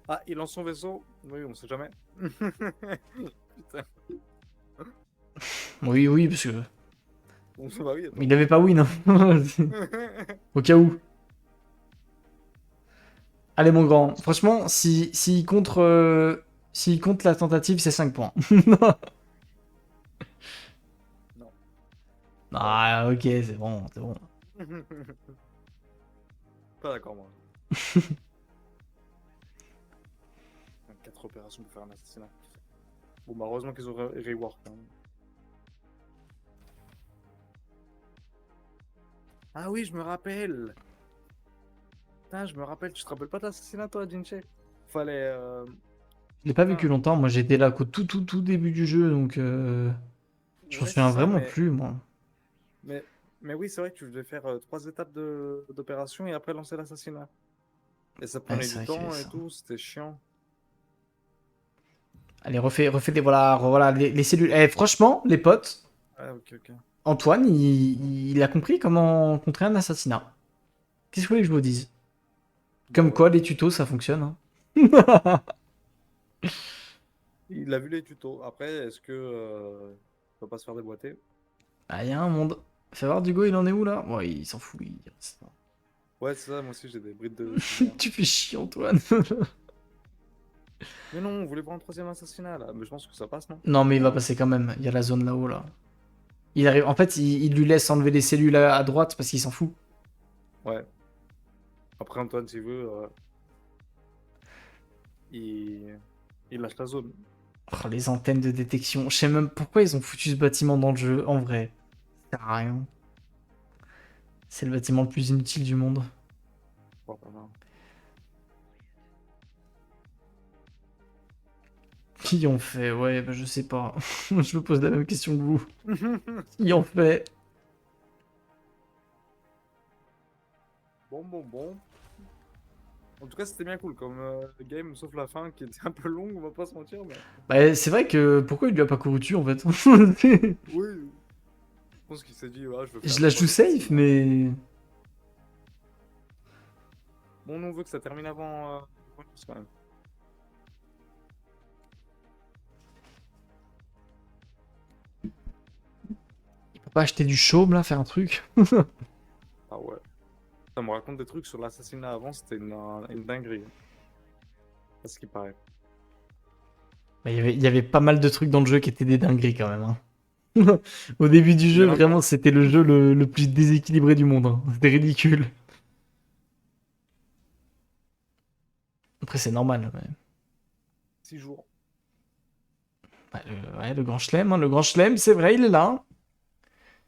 Ah, il lance son vaisseau? Oui, on sait jamais. Putain. Oui, oui, parce que... Bah oui, attends. Il avait pas win, hein. Au cas où. Allez, mon grand. Franchement, s'il compte la tentative, c'est 5 points. Non. Ah, ok, c'est bon, c'est bon. Pas d'accord, moi. 4 opérations pour faire un assassinat. Bon, bah, heureusement qu'ils ont rework. Hein. Ah oui, je me rappelle. Putain, je me rappelle. Tu te rappelles pas de l'assassinat, toi, Jinche? Fallait. Je l'ai pas vécu longtemps. Moi, j'étais là qu'au tout début du jeu, donc je m'en Ouais, souviens c'est ça, vraiment plus, moi. mais, mais oui, c'est vrai que tu devais faire 3 étapes d'opération et après lancer l'assassinat. Et ça Ouais, prenait c'est du vrai qu'il y avait temps et ça. tout, c'était chiant. Allez, refais les, voilà, les cellules. Eh, franchement, les potes, Ah, ok, ok. Antoine, il a compris comment contrer un assassinat. Qu'est-ce que vous voulez que je vous dise? Bah Comme ouais. quoi, les tutos, ça fonctionne. Hein. Il a vu les tutos. Après, est-ce que il va pas se faire déboîter? Ah, il y a un monde. Fais voir, Dugo, il en est où là? Ouais, il s'en fout. Ouais, c'est ça, moi aussi j'ai des brides de souvenir. Tu fais chier, Antoine. Mais non, on voulait voir un troisième assassinat là. Mais je pense que ça passe, non? Non, mais il va passer quand même. Il y a la zone là-haut là. Il arrive. En fait, il lui laisse enlever les cellules à droite parce qu'il s'en fout. Ouais. Après, Antoine, s'il veut, il lâche la zone. Oh, les antennes de détection. Je sais même pourquoi ils ont foutu ce bâtiment dans le jeu, en vrai. Ça sert à rien. C'est le bâtiment le plus inutile du monde. Oh, pas mal. Qui ont fait? Ouais, bah, je sais pas. Je me pose la même question que vous. Qui ont fait? Bon. En tout cas, c'était bien cool comme game, sauf la fin qui était un peu longue, on va pas se mentir, mais. Bah, c'est vrai que pourquoi il lui a pas couru dessus en fait? Oui. Je pense qu'il s'est dit, ah, je veux faire. Je la joue safe, mais. Bon, nous, on veut que ça termine avant. Quand même. Il peut pas acheter du chaume là, faire un truc? Ah ouais. Ça me raconte des trucs sur l'assassinat avant, c'était une dinguerie. C'est ce qui paraît. Bah, il y avait pas mal de trucs dans le jeu qui étaient des dingueries quand même. Hein. Au début du jeu, en a vraiment, encore. c'était le jeu le plus déséquilibré du monde. Hein. C'était ridicule. Après, c'est normal. Mais... 6 jours. Bah, ouais, le grand chelem, hein. Le grand chelem, c'est vrai, il est là. Hein.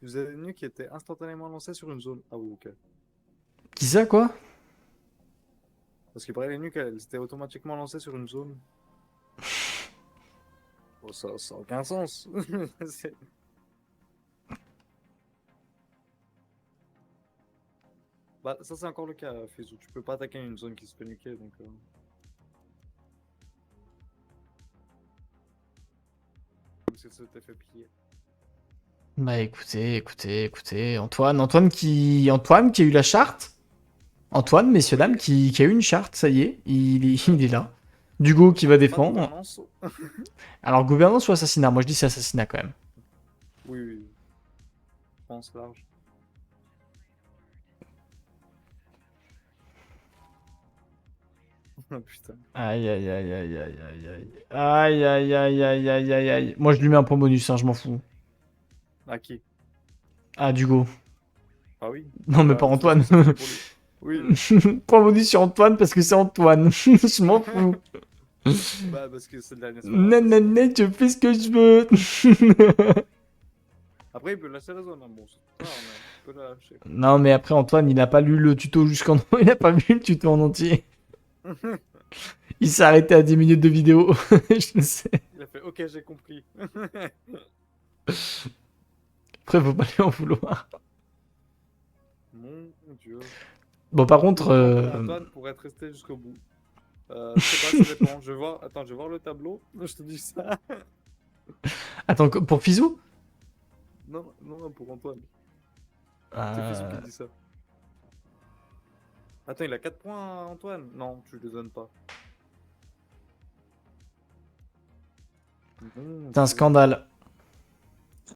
Vous avez des nus qui étaient instantanément lancés sur une zone. Ah oui, ok. Qui ça, quoi? Parce qu'il paraît les nuques, elles étaient automatiquement lancées sur une zone. Oh, ça n'a aucun sens. C'est- Bah, ça, c'est encore le cas, Fizou. Tu peux pas attaquer une zone qui se fait nuquer, donc. Comme si ça t'était fait plier. Bah écoutez, Antoine qui a eu la charte. Antoine, messieurs, dames, qui a eu une charte, ça y est, il est là. Dugo qui va Pas de défendre. gouvernance. Alors, gouvernance ou assassinat? Moi, je dis c'est assassinat quand même. Oui. Je pense large. Oh, putain. Aïe, aïe, aïe, aïe, aïe, aïe, aïe. Aïe, aïe, aïe, aïe, aïe, aïe, aïe. Moi, je lui mets un point bonus, hein, je m'en fous. À qui? Ah, Dugo. Ah oui. Non, mais Bah, pas Antoine. c'est pour lui. Oui. Point bonus sur Antoine parce que c'est Antoine. Je m'en fous. Bah, parce que c'est le dernier Nan, nan, nan, je fais ce que je veux. Après, il peut lâcher la zone. Hein. Bon, c'est pas grave, mais il peut la lâcher. Non, mais après, Antoine, il n'a pas lu le tuto jusqu'en. Il n'a pas vu le tuto en entier. Il s'est arrêté à 10 minutes de vidéo. Je le sais. Il a fait OK, j'ai compris. Après, faut pas lui en vouloir. Mon Dieu. Bon, par contre. Antoine pour être resté jusqu'au bout. Je sais pas, ça dépend. Je vais voir. Attends, je vais voir le tableau. Je te dis ça. Attends, pour Fizou Non, non, pour Antoine. C'est Euh, Fizou qui dit ça. Attends, il a 4 points, Antoine? Non, tu les donnes pas. C'est un scandale.